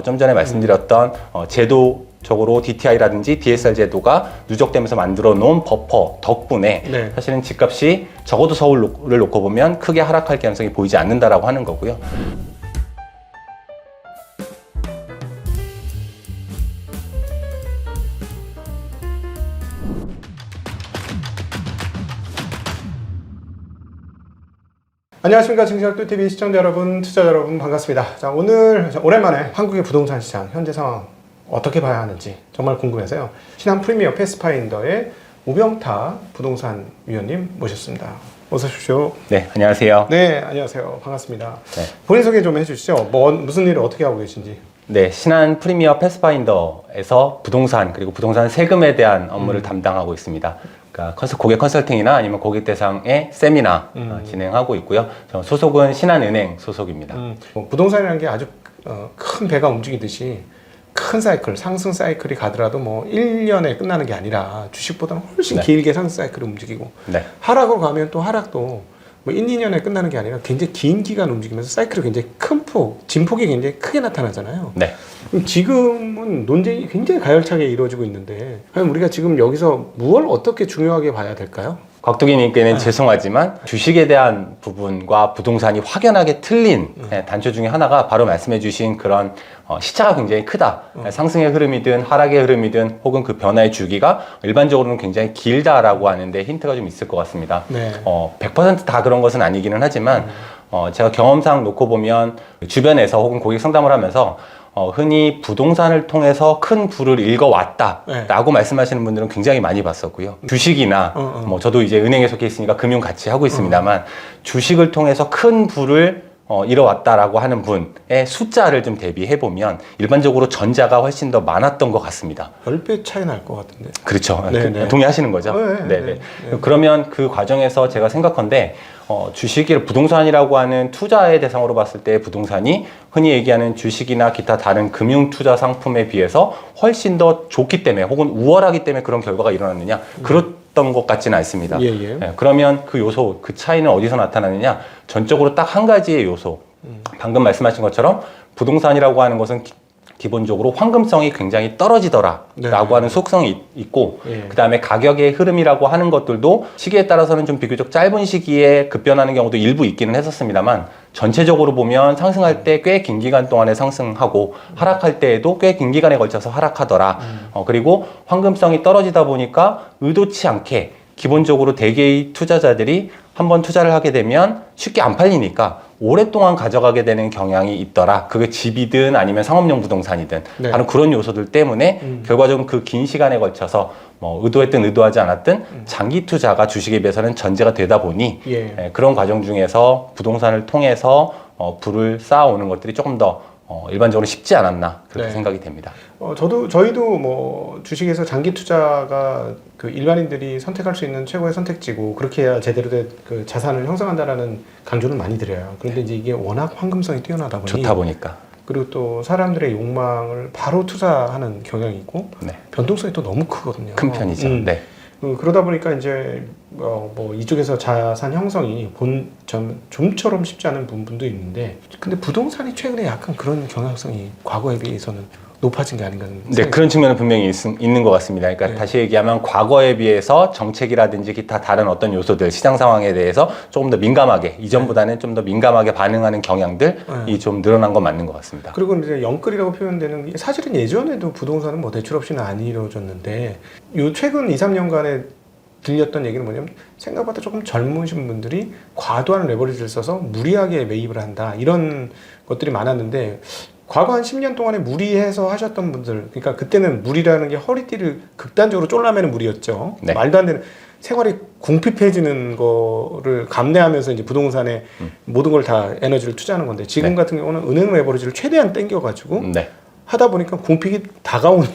좀 전에 말씀드렸던 제도적으로 DTI라든지 DSR 제도가 누적되면서 만들어 놓은 버퍼 덕분에 네. 사실은 집값이 적어도 서울을 놓고 보면 크게 하락할 가능성이 보이지 않는다라고 하는 거고요. 안녕하십니까. 증시학도TV 시청자 여러분, 투자자 여러분 반갑습니다. 자, 오늘 오랜만에 한국의 부동산 시장 현재 상황 어떻게 봐야 하는지 정말 궁금해서요. 신한 프리미어 패스파인더의 우병타 부동산 위원님 모셨습니다. 어서 오십시오. 네, 안녕하세요. 네, 안녕하세요. 반갑습니다. 네. 본인 소개 좀 해주시죠. 무슨 일을 어떻게 하고 계신지. 네, 신한 프리미어 패스파인더에서 부동산 그리고 부동산 세금에 대한 업무를 담당하고 있습니다. 그러니까 고객 컨설팅이나 아니면 고객 대상의 세미나 진행하고 있고요. 저 소속은 신한은행 소속입니다. 부동산이라는 게 아주 큰 배가 움직이듯이 큰 사이클, 상승 사이클이 가더라도 뭐 1년에 끝나는 게 아니라 주식보다는 훨씬 네. 길게 상승 사이클이 움직이고 네. 하락으로 가면 또 하락도 뭐 1, 2년에 끝나는 게 아니라 굉장히 긴 기간 움직이면서 사이클이 굉장히 큰 진폭이 굉장히 크게 나타나잖아요. 네. 지금은 논쟁이 굉장히 가열차게 이루어지고 있는데 그럼 우리가 지금 여기서 무엇을 어떻게 중요하게 봐야 될까요? 곽두기님께는 죄송하지만 주식에 대한 부분과 부동산이 확연하게 틀린 단초 중에 하나가 바로 말씀해 주신 그런 시차가 굉장히 크다. 상승의 흐름이든 하락의 흐름이든 혹은 그 변화의 주기가 일반적으로는 굉장히 길다라고 하는데 힌트가 좀 있을 것 같습니다. 네. 100% 다 그런 것은 아니기는 하지만 제가 경험상 놓고 보면 주변에서 혹은 고객 상담을 하면서 흔히 부동산을 통해서 큰 부를 읽어왔다라고 말씀하시는 분들은 굉장히 많이 봤었고요. 주식이나 뭐 저도 이제 은행에 속해 있으니까 금융 같이 하고 있습니다만 주식을 통해서 큰 부를 이뤄왔다라고 하는 분의 숫자를 좀 대비해 보면 일반적으로 전자가 훨씬 더 많았던 것 같습니다. 10배 차이 날 것 같은데. 그렇죠. 네네. 동의하시는 거죠? 네. 그러면 그 과정에서 제가 생각한데 주식이 부동산이라고 하는 투자의 대상으로 봤을 때 부동산이 흔히 얘기하는 주식이나 기타 다른 금융 투자 상품에 비해서 훨씬 더 좋기 때문에 혹은 우월하기 때문에 그런 결과가 일어났느냐? 그렇던 것 같지는 않습니다. 그러면 그 요소, 그 차이는 어디서 나타나느냐? 전적으로 딱 한 가지의 요소. 방금 말씀하신 것처럼 부동산이라고 하는 것은 기본적으로 황금성이 굉장히 떨어지더라라고 하는 속성이 있고 그 다음에 가격의 흐름이라고 하는 것들도 시기에 따라서는 좀 비교적 짧은 시기에 급변하는 경우도 일부 있기는 했었습니다만 전체적으로 보면 상승할 때 꽤 긴 기간 동안에 상승하고 하락할 때에도 꽤 긴 기간에 걸쳐서 하락하더라. 그리고 황금성이 떨어지다 보니까 의도치 않게 기본적으로 대개의 투자자들이 한번 투자를 하게 되면 쉽게 안 팔리니까 오랫동안 가져가게 되는 경향이 있더라. 그게 집이든 아니면 상업용 부동산이든 바로 그런 요소들 때문에 결과적으로 그 긴 시간에 걸쳐서 뭐 의도했든 의도하지 않았든 장기 투자가 주식에 비해서는 전제가 되다 보니 그런 과정 중에서 부동산을 통해서 부를 쌓아오는 것들이 조금 더 일반적으로 쉽지 않았나 그렇게 생각이 됩니다. 저희도 뭐 주식에서 장기 투자가 그 일반인들이 선택할 수 있는 최고의 선택지고 그렇게 해야 제대로 된 그 자산을 형성한다라는 강조는 많이 드려요. 그런데 이제 이게 워낙 황금성이 뛰어나다 보니 좋다 보니까 그리고 또 사람들의 욕망을 바로 투자하는 경향이 있고 변동성이 또 너무 크거든요. 큰 편이죠. 그러다 보니까 이제 뭐 이쪽에서 자산 형성이 좀처럼 쉽지 않은 부분도 있는데 근데 부동산이 최근에 약간 그런 경향성이 과거에 비해서는 높아진 게 아닌가 하는 네, 그런 측면은 분명히 있는 것 같습니다. 그러니까 다시 얘기하면 과거에 비해서 정책이라든지 기타 다른 어떤 요소들, 시장 상황에 대해서 조금 더 민감하게, 이전보다는 좀 더 민감하게 반응하는 경향들이 좀 늘어난 건 맞는 것 같습니다. 그리고 이제 영끌이라고 표현되는 게 사실은 예전에도 부동산은 뭐 대출 없이는 안 이루어졌는데 요 최근 2, 3년간에 들렸던 얘기는 뭐냐면 생각보다 조금 젊으신 분들이 과도한 레버리지를 써서 무리하게 매입을 한다 이런 것들이 많았는데 과거 한 10년 동안에 무리해서 하셨던 분들 그러니까 그때는 무리라는 게 허리띠를 극단적으로 쫄라매는 무리였죠. 말도 안 되는 생활이 궁핍해지는 거를 감내하면서 이제 부동산에 모든 걸 다 에너지를 투자하는 건데 지금 같은 경우는 은행 레버리지를 최대한 땡겨가지고 하다 보니까 궁핍이 다가온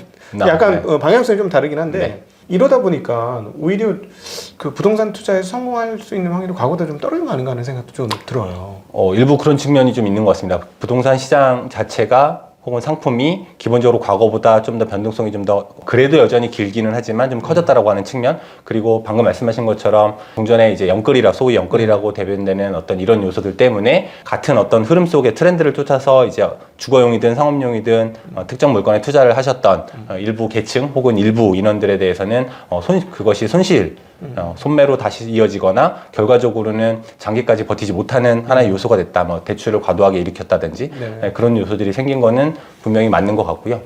약간 방향성이 좀 다르긴 한데 이러다 보니까 오히려 그 부동산 투자에 성공할 수 있는 확률이 과거보다 좀 떨어진 거 아닌가 하는 생각도 좀 들어요. 일부 그런 측면이 좀 있는 것 같습니다. 부동산 시장 자체가 혹은 상품이 기본적으로 과거보다 좀 더 변동성이 좀 더 그래도 여전히 길기는 하지만 좀 커졌다라고 하는 측면, 그리고 방금 말씀하신 것처럼 종전에 이제 영끌이라 소위 영끌이라고 대변되는 어떤 이런 요소들 때문에 같은 어떤 흐름 속의 트렌드를 쫓아서 이제 주거용이든 상업용이든 특정 물건에 투자를 하셨던 일부 계층 혹은 일부 인원들에 대해서는 그것이 손실 손매로 다시 이어지거나 결과적으로는 장기까지 버티지 못하는 하나의 요소가 됐다. 뭐 대출을 과도하게 일으켰다든지 네. 그런 요소들이 생긴 거는 분명히 맞는 것 같고요.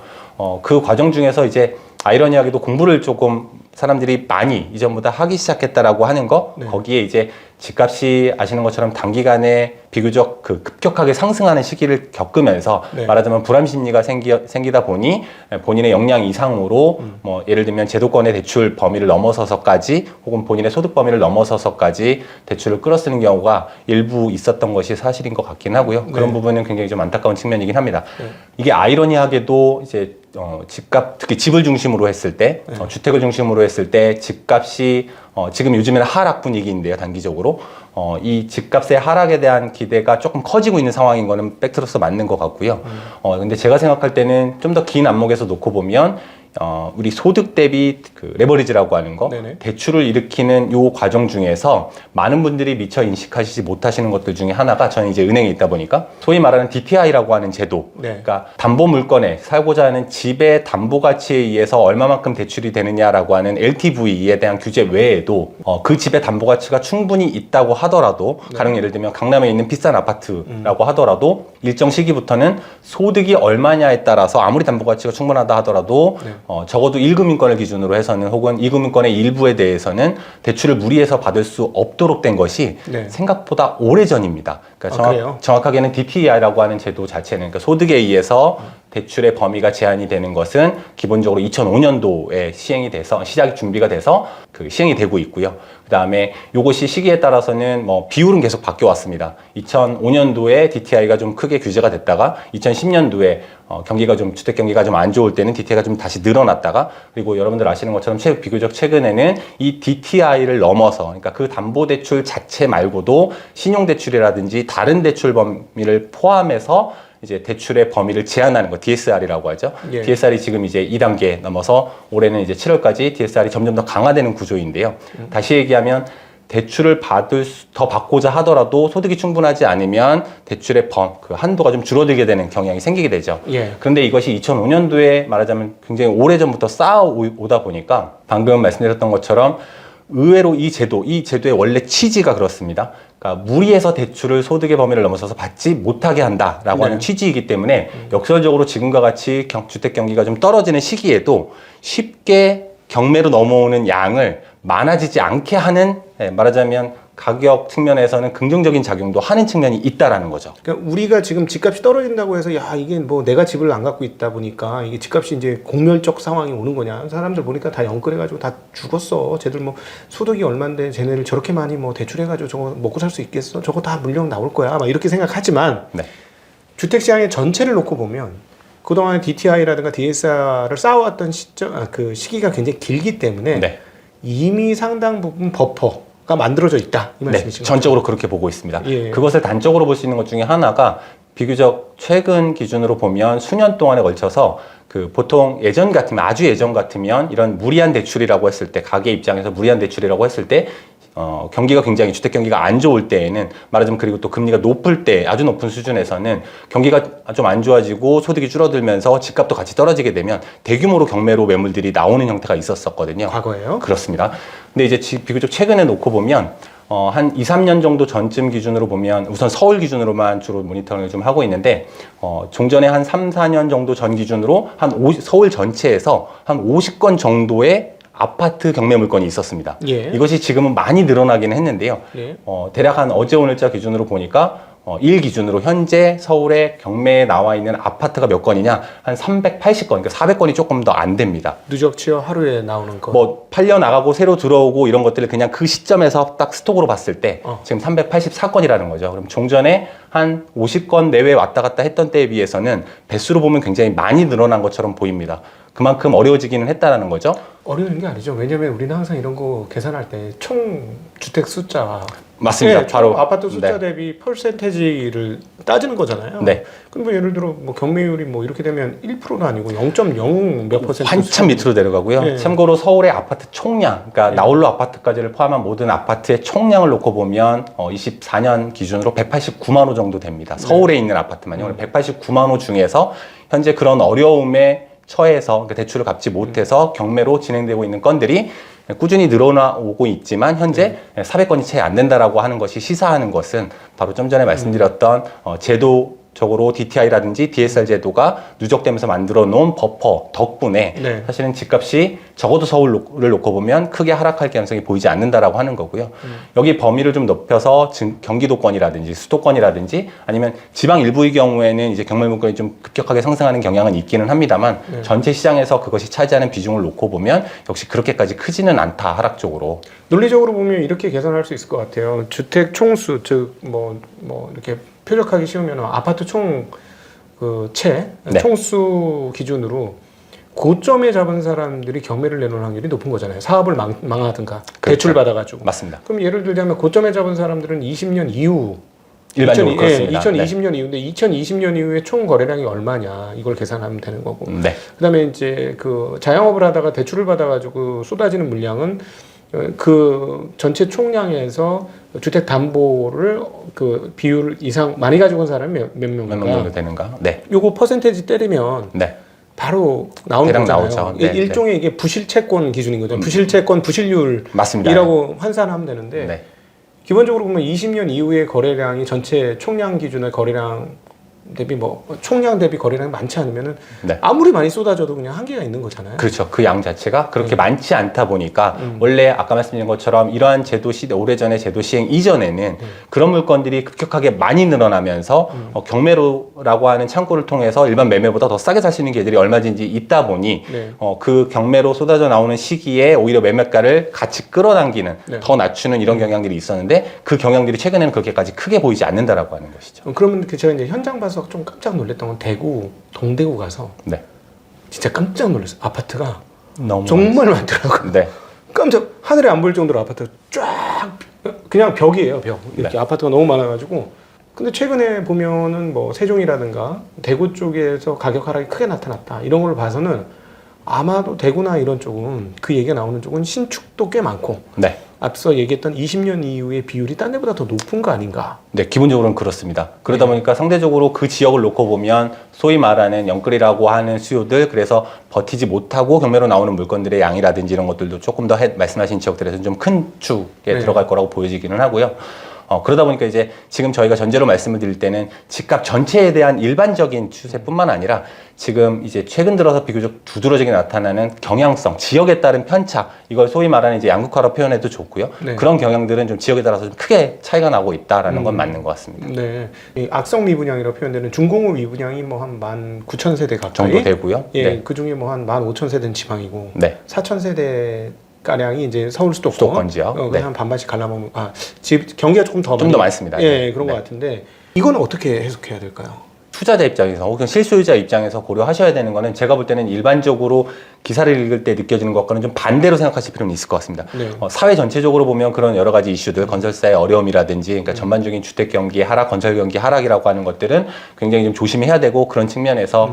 그 과정 중에서 이제 아이러니하게도 공부를 조금 사람들이 많이 이전보다 하기 시작했다라고 하는 거, 네. 거기에 이제 집값이 아시는 것처럼 단기간에 비교적 그 급격하게 상승하는 시기를 겪으면서 네. 말하자면 불안 심리가 생기다 보니 본인의 역량 이상으로 뭐 예를 들면 제도권의 대출 범위를 넘어서서까지 혹은 본인의 소득 범위를 넘어서서까지 대출을 끌어쓰는 경우가 일부 있었던 것이 사실인 것 같긴 하고요. 그런 네. 부분은 굉장히 좀 안타까운 측면이긴 합니다. 네. 이게 아이러니하게도 이제 집값, 특히 집을 중심으로 했을 때, 주택을 중심으로 했을 때 집값이 지금 요즘에는 하락 분위기인데요, 단기적으로. 이 집값의 하락에 대한 기대가 조금 커지고 있는 상황인 거는 팩트로서 맞는 것 같고요. 근데 제가 생각할 때는 좀 더 긴 안목에서 놓고 보면 우리 소득 대비 그 레버리지라고 하는 거, 네네. 대출을 일으키는 요 과정 중에서 많은 분들이 미처 인식하시지 못하시는 것들 중에 하나가 저는 이제 은행에 있다 보니까 소위 말하는 DTI라고 하는 제도, 네. 그러니까 담보 물건에 살고자 하는 집의 담보 가치에 의해서 얼마만큼 대출이 되느냐라고 하는 LTV에 대한 규제 외에도 그 집의 담보 가치가 충분히 있다고 하더라도 가령 예를 들면 강남에 있는 비싼 아파트라고 하더라도 일정 시기부터는 소득이 얼마냐에 따라서 아무리 담보 가치가 충분하다 하더라도 적어도 1금 인권을 기준으로 해서는 혹은 2금 인권의 일부에 대해서는 대출을 무리해서 받을 수 없도록 된 것이 네. 생각보다 오래전입니다. 그러니까 그래요? 정확하게는 DTI라고 하는 제도 자체는 그러니까 소득에 의해서 대출의 범위가 제한이 되는 것은 기본적으로 2005년도에 시행이 돼서 시작 준비가 돼서 그 시행이 되고 있고요. 그다음에 요것이 시기에 따라서는 뭐 비율은 계속 바뀌어 왔습니다. 2005년도에 DTI가 좀 크게 규제가 됐다가 2010년도에 경기가 좀 주택 경기가 좀 안 좋을 때는 DTI가 좀 다시 늘어났다가 그리고 여러분들 아시는 것처럼 비교적 최근에는 이 DTI를 넘어서 그러니까 그 담보 대출 자체 말고도 신용 대출이라든지 다른 대출 범위를 포함해서 이제 대출의 범위를 제한하는 거 DSR이라고 하죠. 예. DSR이 지금 이제 2단계 넘어서 올해는 이제 7월까지 DSR이 점점 더 강화되는 구조인데요. 다시 얘기하면 대출을 더 받고자 하더라도 소득이 충분하지 않으면 대출의 그 한도가 좀 줄어들게 되는 경향이 생기게 되죠. 예. 그런데 이것이 2005년도에 말하자면 굉장히 오래전부터 쌓아오다 보니까 방금 말씀드렸던 것처럼 의외로 이 제도의 원래 취지가 그렇습니다. 그러니까 무리해서 대출을 소득의 범위를 넘어서서 받지 못하게 한다라고 하는 취지이기 때문에 역설적으로 지금과 같이 주택 경기가 좀 떨어지는 시기에도 쉽게 경매로 넘어오는 양을 많아지지 않게 하는 말하자면 가격 측면에서는 긍정적인 작용도 하는 측면이 있다라는 거죠. 그러니까 우리가 지금 집값이 떨어진다고 해서 야 이게 뭐 내가 집을 안 갖고 있다 보니까 이게 집값이 이제 공멸적 상황이 오는 거냐? 사람들 보니까 다 영끌해가지고 다 죽었어. 쟤들 뭐 소득이 얼만데 쟤네를 저렇게 많이 뭐 대출해가지고 저거 먹고 살 수 있겠어? 저거 다 물량 나올 거야. 막 이렇게 생각하지만 네. 주택 시장의 전체를 놓고 보면 그동안 DTI라든가 DSR을 쌓아왔던 그 시기가 굉장히 길기 때문에 네. 이미 상당 부분 버퍼가 만들어져 있다 이 네, 말씀이신 거죠? 전적으로 그렇게 보고 있습니다. 예. 그것을 단적으로 볼 수 있는 것 중에 하나가 비교적 최근 기준으로 보면 수년 동안에 걸쳐서 그 보통 예전 같으면 아주 예전 같으면 이런 무리한 대출이라고 했을 때 가게 입장에서 무리한 대출이라고 했을 때 경기가 굉장히 주택 경기가 안 좋을 때에는 말하자면 그리고 또 금리가 높을 때 아주 높은 수준에서는 경기가 좀 안 좋아지고 소득이 줄어들면서 집값도 같이 떨어지게 되면 대규모로 경매로 매물들이 나오는 형태가 있었었거든요. 과거에요? 그렇습니다. 근데 이제 비교적 최근에 놓고 보면 한 2, 3년 정도 전쯤 기준으로 보면 우선 서울 기준으로만 주로 모니터링을 좀 하고 있는데 종전에 한 3, 4년 정도 전 기준으로 서울 전체에서 한 50건 정도의 아파트 경매 물건이 있었습니다. 예. 이것이 지금은 많이 늘어나기는 했는데요. 예. 대략 한 어제 오늘자 기준으로 보니까 일 기준으로 현재 서울에 경매에 나와 있는 아파트가 몇 건이냐? 한 380건, 그러니까 400건이 조금 더 안 됩니다. 누적치어 하루에 나오는 거. 뭐 팔려 나가고 새로 들어오고 이런 것들을 그냥 그 시점에서 딱 스톡으로 봤을 때 지금 384건이라는 거죠. 그럼 종전에 한 50건 내외 왔다 갔다 했던 때에 비해서는 배수로 보면 굉장히 많이 늘어난 것처럼 보입니다. 그만큼 어려워지기는 했다라는 거죠. 어려운 게 아니죠. 왜냐하면 우리는 항상 이런 거 계산할 때 총 주택 숫자 맞습니다. 네, 바로 아파트 숫자 네. 대비 퍼센테이지를 따지는 거잖아요. 네. 그럼 뭐 예를 들어 뭐 경매율이 뭐 이렇게 되면 1%는 아니고 0.0 몇 퍼센트 한참 밑으로 내려가고요. 네. 참고로 서울의 아파트 총량, 그러니까 네. 나홀로 아파트까지를 포함한 모든 아파트의 총량을 놓고 보면 24년 기준으로 189만 호 정도 됩니다. 서울에 있는 아파트만요. 189만 호 중에서 현재 그런 어려움에 처해서 그러니까 대출을 갚지 못해서 경매로 진행되고 있는 건들이 꾸준히 늘어나오고 있지만 현재 400건이 채 안 된다라고 하는 것이 시사하는 것은 바로 좀 전에 말씀드렸던 제도적으로 DTI라든지 DSR 제도가 누적되면서 만들어 놓은 버퍼 덕분에 네. 사실은 집값이 적어도 서울을 놓고 보면 크게 하락할 가능성이 보이지 않는다라고 하는 거고요. 여기 범위를 좀 높여서 경기도권이라든지 수도권이라든지 아니면 지방 일부의 경우에는 이제 경매 물건이 좀 급격하게 상승하는 경향은 있기는 합니다만 네. 전체 시장에서 그것이 차지하는 비중을 놓고 보면 역시 그렇게까지 크지는 않다 하락적으로. 논리적으로 보면 이렇게 계산할 수 있을 것 같아요. 주택 총수 즉 뭐 이렇게 표적하기 쉬우면 아파트 총 네. 총수 기준으로 고점에 잡은 사람들이 경매를 내놓을 확률이 높은 거잖아요. 사업을 망하든가 그렇죠. 대출 받아가지고. 맞습니다. 그럼 예를 들자면 고점에 잡은 사람들은 20년 이후 일반적으로 그렇습니다. 2020년 이후인데 2020년 이후에 총 거래량이 얼마냐 이걸 계산하면 되는 거고. 네. 그다음에 이제 그 자영업을 하다가 대출을 받아가지고 쏟아지는 물량은 그 전체 총량에서 주택 담보를 그 비율 이상 많이 가지고 온 사람이 몇 몇 명 명인가? 정도 되는가? 네. 요거 퍼센테이지 때리면 네. 바로 나오는 대략 거잖아요. 나오죠. 네, 일종의 이게 부실채권 기준인 거죠. 부실채권 부실률이라고 맞습니다. 환산하면 되는데 네. 기본적으로 보면 20년 이후의 거래량이 전체 총량 기준의 거래량 대비 뭐 총량 대비 거래량이 많지 않으면은 네. 아무리 많이 쏟아져도 그냥 한계가 있는 거잖아요. 그렇죠. 그 양 자체가 그렇게 많지 않다 보니까 원래 아까 말씀드린 것처럼 이러한 제도 오래전에 제도 시행 이전에는 그런 물건들이 급격하게 많이 늘어나면서 경매로라고 하는 창구를 통해서 일반 매매보다 더 싸게 살 수 있는 기회들이 얼마든지 있다 보니 네. 그 경매로 쏟아져 나오는 시기에 오히려 매매가를 같이 끌어당기는 네. 더 낮추는 이런 경향들이 있었는데 그 경향들이 최근에는 그렇게까지 크게 보이지 않는다라고 하는 것이죠. 그러면 제가 이제 현장 봐서 좀 깜짝 놀랐던 건 대구 동대구 가서 네. 진짜 깜짝 놀랐어요. 아파트가 너무 정말 많더라고요. 네. 깜짝 하늘에 안 보일 정도로 아파트 쫙 그냥 벽이에요. 벽 이렇게 네. 아파트가 너무 많아가지고 근데 최근에 보면은 뭐 세종이라든가 대구 쪽에서 가격 하락이 크게 나타났다 이런 걸 봐서는 아마도 대구나 이런 쪽은 그 얘기가 나오는 쪽은 신축도 꽤 많고 네. 앞서 얘기했던 20년 이후의 비율이 딴 데보다 더 높은 거 아닌가? 네, 기본적으로는 그렇습니다. 그러다 보니까 상대적으로 그 지역을 놓고 보면 소위 말하는 영끌이라고 하는 수요들, 그래서 버티지 못하고 경매로 나오는 물건들의 양이라든지 이런 것들도 조금 더 말씀하신 지역들에서는 좀 큰 축에 네. 들어갈 거라고 보여지기는 하고요. 그러다 보니까 이제 지금 저희가 전제로 말씀을 드릴 때는 집값 전체에 대한 일반적인 추세뿐만 아니라 지금 이제 최근 들어서 비교적 두드러지게 나타나는 경향성, 지역에 따른 편차, 이걸 소위 말하는 이제 양극화로 표현해도 좋고요. 네. 그런 경향들은 좀 지역에 따라서 좀 크게 차이가 나고 있다라는 건 맞는 것 같습니다. 네, 이 악성 미분양이라고 표현되는 중공업 미분양이 뭐 한 19,000세대 가까이 정도 되고요. 예, 네. 그 중에 뭐 한 15,000세대는 지방이고 네. 4,000세대 가량이 이제 서울 수도권 지역. 네. 한 반반씩 갈라먹는 집 경기가 조금 더 좀 더 많습니다. 예, 네. 그런 네. 것 같은데 이거는 어떻게 해석해야 될까요? 투자자 입장에서 혹은 실소유자 입장에서 고려하셔야 되는 거는 제가 볼 때는 일반적으로 기사를 읽을 때 느껴지는 것과는 좀 반대로 생각하실 필요는 있을 것 같습니다. 네. 사회 전체적으로 보면 그런 여러 가지 이슈들, 건설사의 어려움이라든지, 그러니까 전반적인 주택 경기 하락, 건설 경기 하락이라고 하는 것들은 굉장히 좀 조심해야 되고 그런 측면에서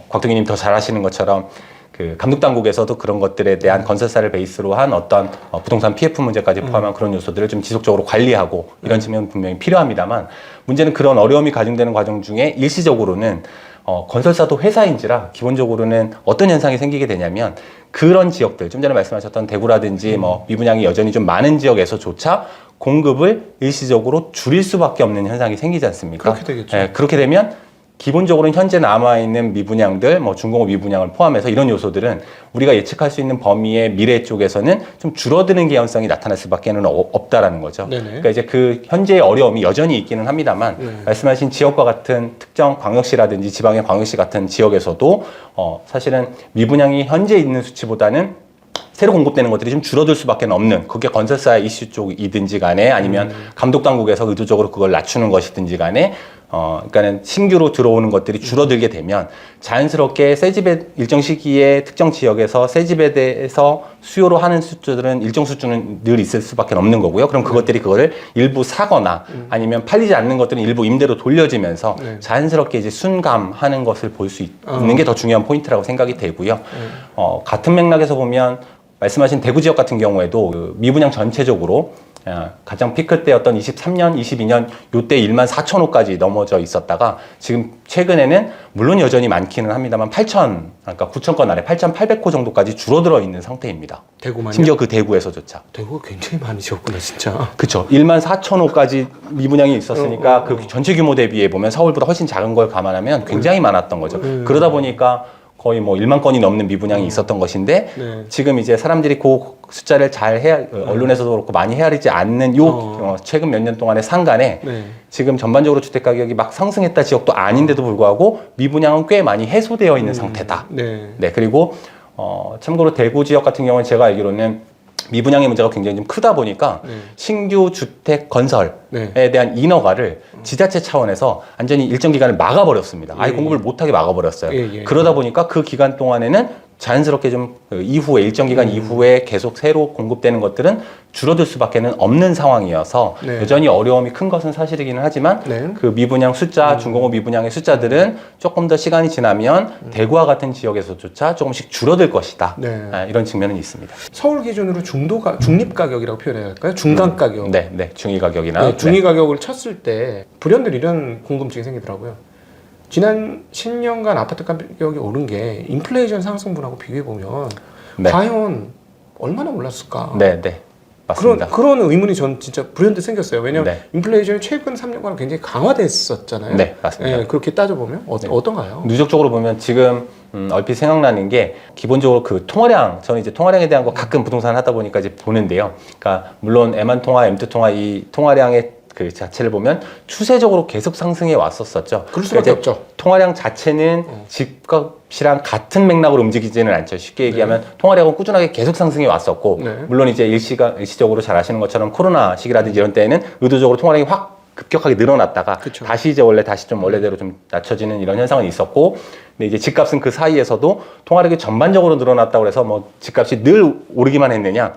곽동희님 더 잘하시는 것처럼 그 감독 당국에서도 그런 것들에 대한 건설사를 베이스로 한 어떤 부동산 PF 문제까지 포함한 그런 요소들을 좀 지속적으로 관리하고 이런 측면은 분명히 필요합니다만 문제는 그런 어려움이 가중되는 과정 중에 일시적으로는 건설사도 회사인지라 기본적으로는 어떤 현상이 생기게 되냐면 그런 지역들 좀 전에 말씀하셨던 대구라든지 뭐 미분양이 여전히 좀 많은 지역에서조차 공급을 일시적으로 줄일 수밖에 없는 현상이 생기지 않습니까? 그렇게 되겠죠. 네, 그렇게 되면 기본적으로는 현재 남아있는 미분양들, 뭐 중공업 미분양을 포함해서 이런 요소들은 우리가 예측할 수 있는 범위의 미래 쪽에서는 좀 줄어드는 개연성이 나타날 수밖에는 없다라는 거죠. 네네. 그러니까 이제 그 현재의 어려움이 여전히 있기는 합니다만 네. 말씀하신 지역과 같은 특정 광역시라든지 지방의 광역시 같은 지역에서도 사실은 미분양이 현재 있는 수치보다는 새로 공급되는 것들이 좀 줄어들 수밖에 없는 그게 건설사의 이슈 쪽이든지 간에 아니면 감독 당국에서 의도적으로 그걸 낮추는 것이든지 간에 그러니까는 신규로 들어오는 것들이 줄어들게 되면 자연스럽게 새 집에 일정 시기에 특정 지역에서 새 집에 대해서 수요로 하는 수주들은 일정 수주는 늘 있을 수밖에 없는 거고요. 그럼 그것들이 그거를 일부 사거나 아니면 팔리지 않는 것들은 일부 임대로 돌려지면서 자연스럽게 이제 순감하는 것을 볼 수 있는 게 더 중요한 포인트라고 생각이 되고요. 같은 맥락에서 보면 말씀하신 대구 지역 같은 경우에도 그 미분양 전체적으로 가장 피크 때였던 23년, 22년 요때 1만 4천 호까지 넘어져 있었다가 지금 최근에는 물론 여전히 많기는 합니다만 9천 건 아래 8,800호 정도까지 줄어들어 있는 상태입니다. 대구만요? 심지어 그 대구에서조차. 대구가 굉장히 많이 지었구나 진짜. 그렇죠. 1만 4천 호까지 미분양이 있었으니까 그 전체 규모 대비해 보면 서울보다 훨씬 작은 걸 감안하면 굉장히 많았던 거죠. 그러다 보니까 거의 뭐 1만 건이 넘는 미분양이 있었던 것인데 지금 이제 사람들이 그 숫자를 잘 언론에서도 그렇고 많이 헤아리지 않는 최근 몇 년 동안의 상간에 지금 전반적으로 주택 가격이 막 상승했다 지역도 아닌데도 불구하고 미분양은 꽤 많이 해소되어 있는 상태다. 네, 그리고 참고로 대구 지역 같은 경우는 제가 알기로는 미분양의 문제가 굉장히 좀 크다 보니까 신규 주택 건설에 대한 인허가를 지자체 차원에서 완전히 일정 기간을 막아버렸습니다. 아예 공급을 못하게 막아버렸어요. 그러다 보니까 그 기간 동안에는 자연스럽게 좀 이후에 일정 기간 이후에 계속 새로 공급되는 것들은 줄어들 수밖에 없는 상황이어서 여전히 어려움이 큰 것은 사실이기는 하지만 그 미분양 숫자, 중공업 미분양의 숫자들은 조금 더 시간이 지나면 대구와 같은 지역에서조차 조금씩 줄어들 것이다. 이런 측면은 있습니다. 서울 기준으로 중립 가격이라고 표현해야 할까요? 중간 가격. 네, 중위 가격이나 중위 가격을 쳤을 때 불현듯 이런 궁금증이 생기더라고요. 지난 10년간 아파트 가격이 오른 게 인플레이션 상승분하고 비교해보면 과연 얼마나 올랐을까? 네, 맞습니다. 그런 의문이 전 진짜 불현듯 생겼어요. 왜냐하면 인플레이션이 최근 3년간 굉장히 강화됐었잖아요. 네, 맞습니다. 그렇게 따져보면 어떤가요? 누적적으로 보면 지금 얼핏 생각나는 게 기본적으로 그 통화량, 저는 이제 통화량에 대한 거 가끔 부동산 하다 보니까 이제 보는데요. 그러니까 물론 M1 통화, M2 통화 이 통화량의 그 자체를 보면 추세적으로 계속 상승해 왔었었죠. 그럴 수밖에 없죠. 통화량 자체는 집값이랑 같은 맥락으로 움직이지는 않죠. 쉽게 얘기하면 통화량은 꾸준하게 계속 상승해 왔었고 물론 이제 일시적으로 잘 아시는 것처럼 코로나 시기라든지 이런 때에는 의도적으로 통화량이 확 급격하게 늘어났다가 다시 이제 다시 좀 원래대로 좀 낮춰지는 이런 현상은 있었고 근데 이제 집값은 그 사이에서도 통화력이 전반적으로 늘어났다고 해서 뭐 집값이 늘 오르기만 했느냐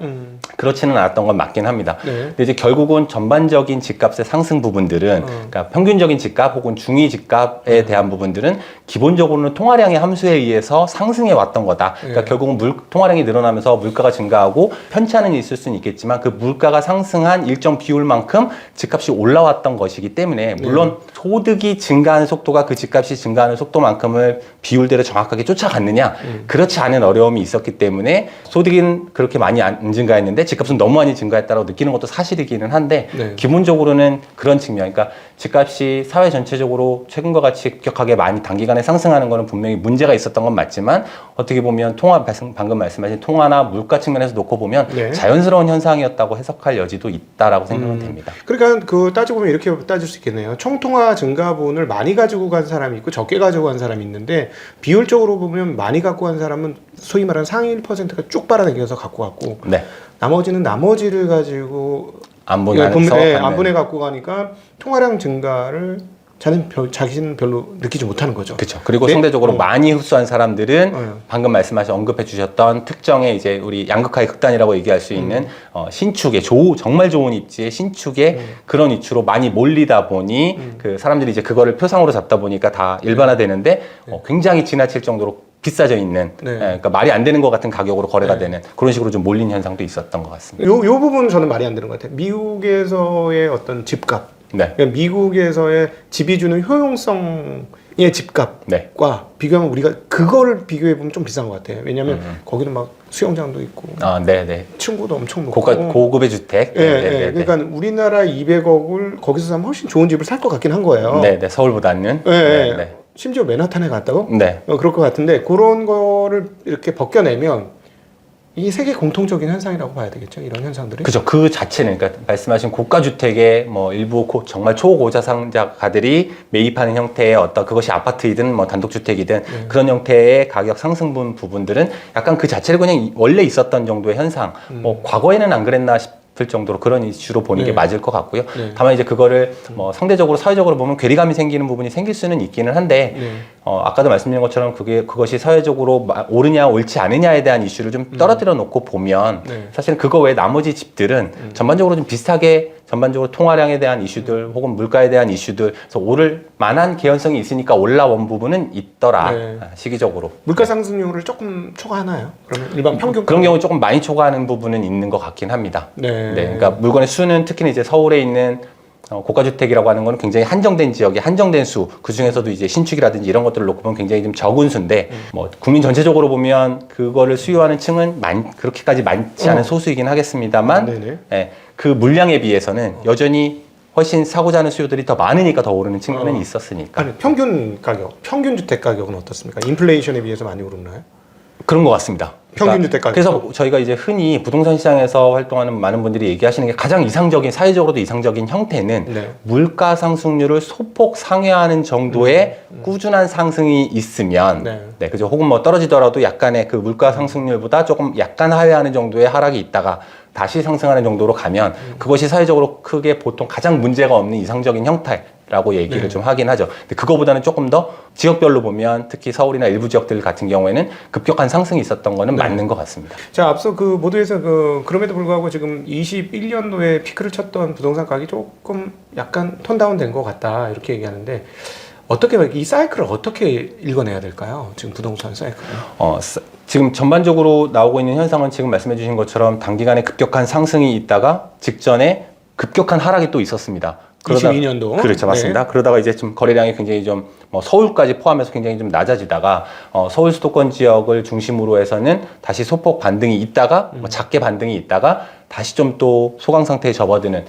그렇지는 않았던 건 맞긴 합니다. 근데 이제 결국은 전반적인 집값의 상승 부분들은 그러니까 평균적인 집값 혹은 중위 집값에 대한 부분들은 기본적으로는 통화량의 함수에 의해서 상승해 왔던 거다. 그러니까 결국은 통화량이 늘어나면서 물가가 증가하고 편차는 있을 수는 있겠지만 그 물가가 상승한 일정 비율만큼 집값이 올라왔던 것이기 때문에 물론 소득이 증가하는 속도가 그 집값이 증가하는 속도만큼을 비율대로 정확하게 쫓아갔느냐 그렇지 않은 어려움이 있었기 때문에 소득은 그렇게 많이 안 증가했는데 집값은 너무 많이 증가했다고 느끼는 것도 사실이기는 한데 기본적으로는 그런 측면 그러니까 집값이 사회 전체적으로 최근과 같이 급격하게 많이 단기간에 상승하는 것은 분명히 문제가 있었던 건 맞지만 어떻게 보면 방금 말씀하신 통화나 물가 측면에서 놓고 보면 자연스러운 현상이었다고 해석할 여지도 있다라고 생각은 됩니다. 그러니까 그 따지고 보면 이렇게 따질 수 있겠네요. 총통화 증가분을 많이 가지고 간 사람이 있고 적게 가지고 간 사람이 있는데 비율적으로 보면 많이 갖고 간 사람은 소위 말하는 상위 1%가 쭉 빨아당겨서 갖고 갔고 나머지는 나머지를 가지고 안분해 갖고 가니까 통화량 증가를 자기는 별로 느끼지 못하는 거죠. 그렇죠. 그리고 상대적으로 많이 흡수한 사람들은 방금 언급해 주셨던 특정의 이제 우리 양극화의 극단이라고 얘기할 수 있는 신축의 정말 좋은 입지의 신축의 그런 위치로 많이 몰리다 보니 그 사람들이 이제 그거를 표상으로 잡다 보니까 다 일반화되는데 굉장히 지나칠 정도로 비싸져 있는 그러니까 말이 안 되는 것 같은 가격으로 거래가 되는 그런 식으로 좀 몰린 현상도 있었던 것 같습니다. 요 부분은 저는 말이 안 되는 것 같아요. 미국에서의 어떤 집값 그러니까 미국에서의 집이 주는 효용성의 집값과 비교하면 우리가 그거를 비교해보면 좀 비싼 것 같아요. 왜냐하면 거기는 막 수영장도 있고 층고도 엄청 높고 고급의 주택 그러니까 우리나라 200억을 거기서 사면 훨씬 좋은 집을 살 것 같긴 한 거예요. 서울보다는 심지어 맨하탄에 갔다고? 그럴 것 같은데 그런 거를 이렇게 벗겨내면 이게 세계 공통적인 현상이라고 봐야 되겠죠, 이런 현상들이? 그죠. 그 자체는, 그러니까 말씀하신 고가 주택의 뭐 일부 정말 초고자상자가들이 매입하는 형태의 그것이 아파트이든 뭐 단독주택이든 그런 형태의 가격 상승분 부분들은 약간 그 자체를 그냥 원래 있었던 정도의 현상, 뭐 과거에는 안 그랬나 싶을 정도로 그런 이슈로 보는 게 네. 맞을 것 같고요. 네. 다만 이제 그거를 뭐 상대적으로 사회적으로 보면 괴리감이 생기는 부분이 생길 수는 있기는 한데 네. 아까도 말씀드린 것처럼 그것이 사회적으로 옳으냐 옳지 않으냐에 대한 이슈를 좀 떨어뜨려 놓고 보면 네. 사실은 그거 외에 나머지 집들은 전반적으로 좀 비슷하게 전반적으로 통화량에 대한 이슈들 혹은 물가에 대한 이슈들 그래서 오를 만한 개연성이 있으니까 올라온 부분은 있더라. 네. 시기적으로. 물가 상승률을 조금 초과하나요? 그러면 일반 평균 그런 경우 조금 많이 초과하는 부분은 있는 것 같긴 합니다. 네. 그러니까 물건의 수는 특히 이제 서울에 있는 고가주택이라고 하는 거는 굉장히 한정된 지역에 한정된 수, 그 중에서도 이제 신축이라든지 이런 것들을 놓고 보면 굉장히 좀 적은 수인데, 뭐 국민 전체적으로 보면 그거를 수요하는 층은 그렇게까지 많지 않은 소수이긴 하겠습니다만, 네네. 예, 그 물량에 비해서는 여전히 훨씬 사고자 하는 수요들이 더 많으니까 더 오르는 측면은 있었으니까. 아니, 평균 가격, 평균 주택 가격은 어떻습니까? 인플레이션에 비해서 많이 오르나요? 그런 것 같습니다. 평균 주택 가격. 그래서 저희가 이제 흔히 부동산 시장에서 활동하는 많은 분들이 얘기하시는 게 가장 이상적인 사회적으로도 이상적인 형태는 네. 물가 상승률을 소폭 상회하는 정도의 꾸준한 상승이 있으면 네. 그죠. 혹은 뭐 떨어지더라도 약간의 그 물가 상승률보다 조금 약간 하회하는 정도의 하락이 있다가 다시 상승하는 정도로 가면 그것이 사회적으로 크게 보통 가장 문제가 없는 이상적인 형태라고 얘기를 네. 좀 하긴 하죠. 근데 그거보다는 조금 더 지역별로 보면 특히 서울이나 일부 지역들 같은 경우에는 급격한 상승이 있었던 거는 네. 맞는 것 같습니다. 자, 앞서 그 모두에서 그럼에도 불구하고 지금 21년도에 피크를 쳤던 부동산 가격이 조금 약간 톤다운 된 것 같다 이렇게 얘기하는데 어떻게 이 사이클을 어떻게 읽어내야 될까요? 지금 부동산 사이클을. 지금 전반적으로 나오고 있는 현상은 지금 말씀해 주신 것처럼 단기간에 급격한 상승이 있다가 직전에 급격한 하락이 또 있었습니다. 22년도. 그렇죠, 맞습니다. 네. 그러다가 이제 좀 거래량이 굉장히 좀 서울까지 포함해서 굉장히 좀 낮아지다가 서울 수도권 지역을 중심으로 해서는 다시 소폭 반등이 있다가 작게 반등이 있다가 다시 좀 또 소강 상태에 접어드는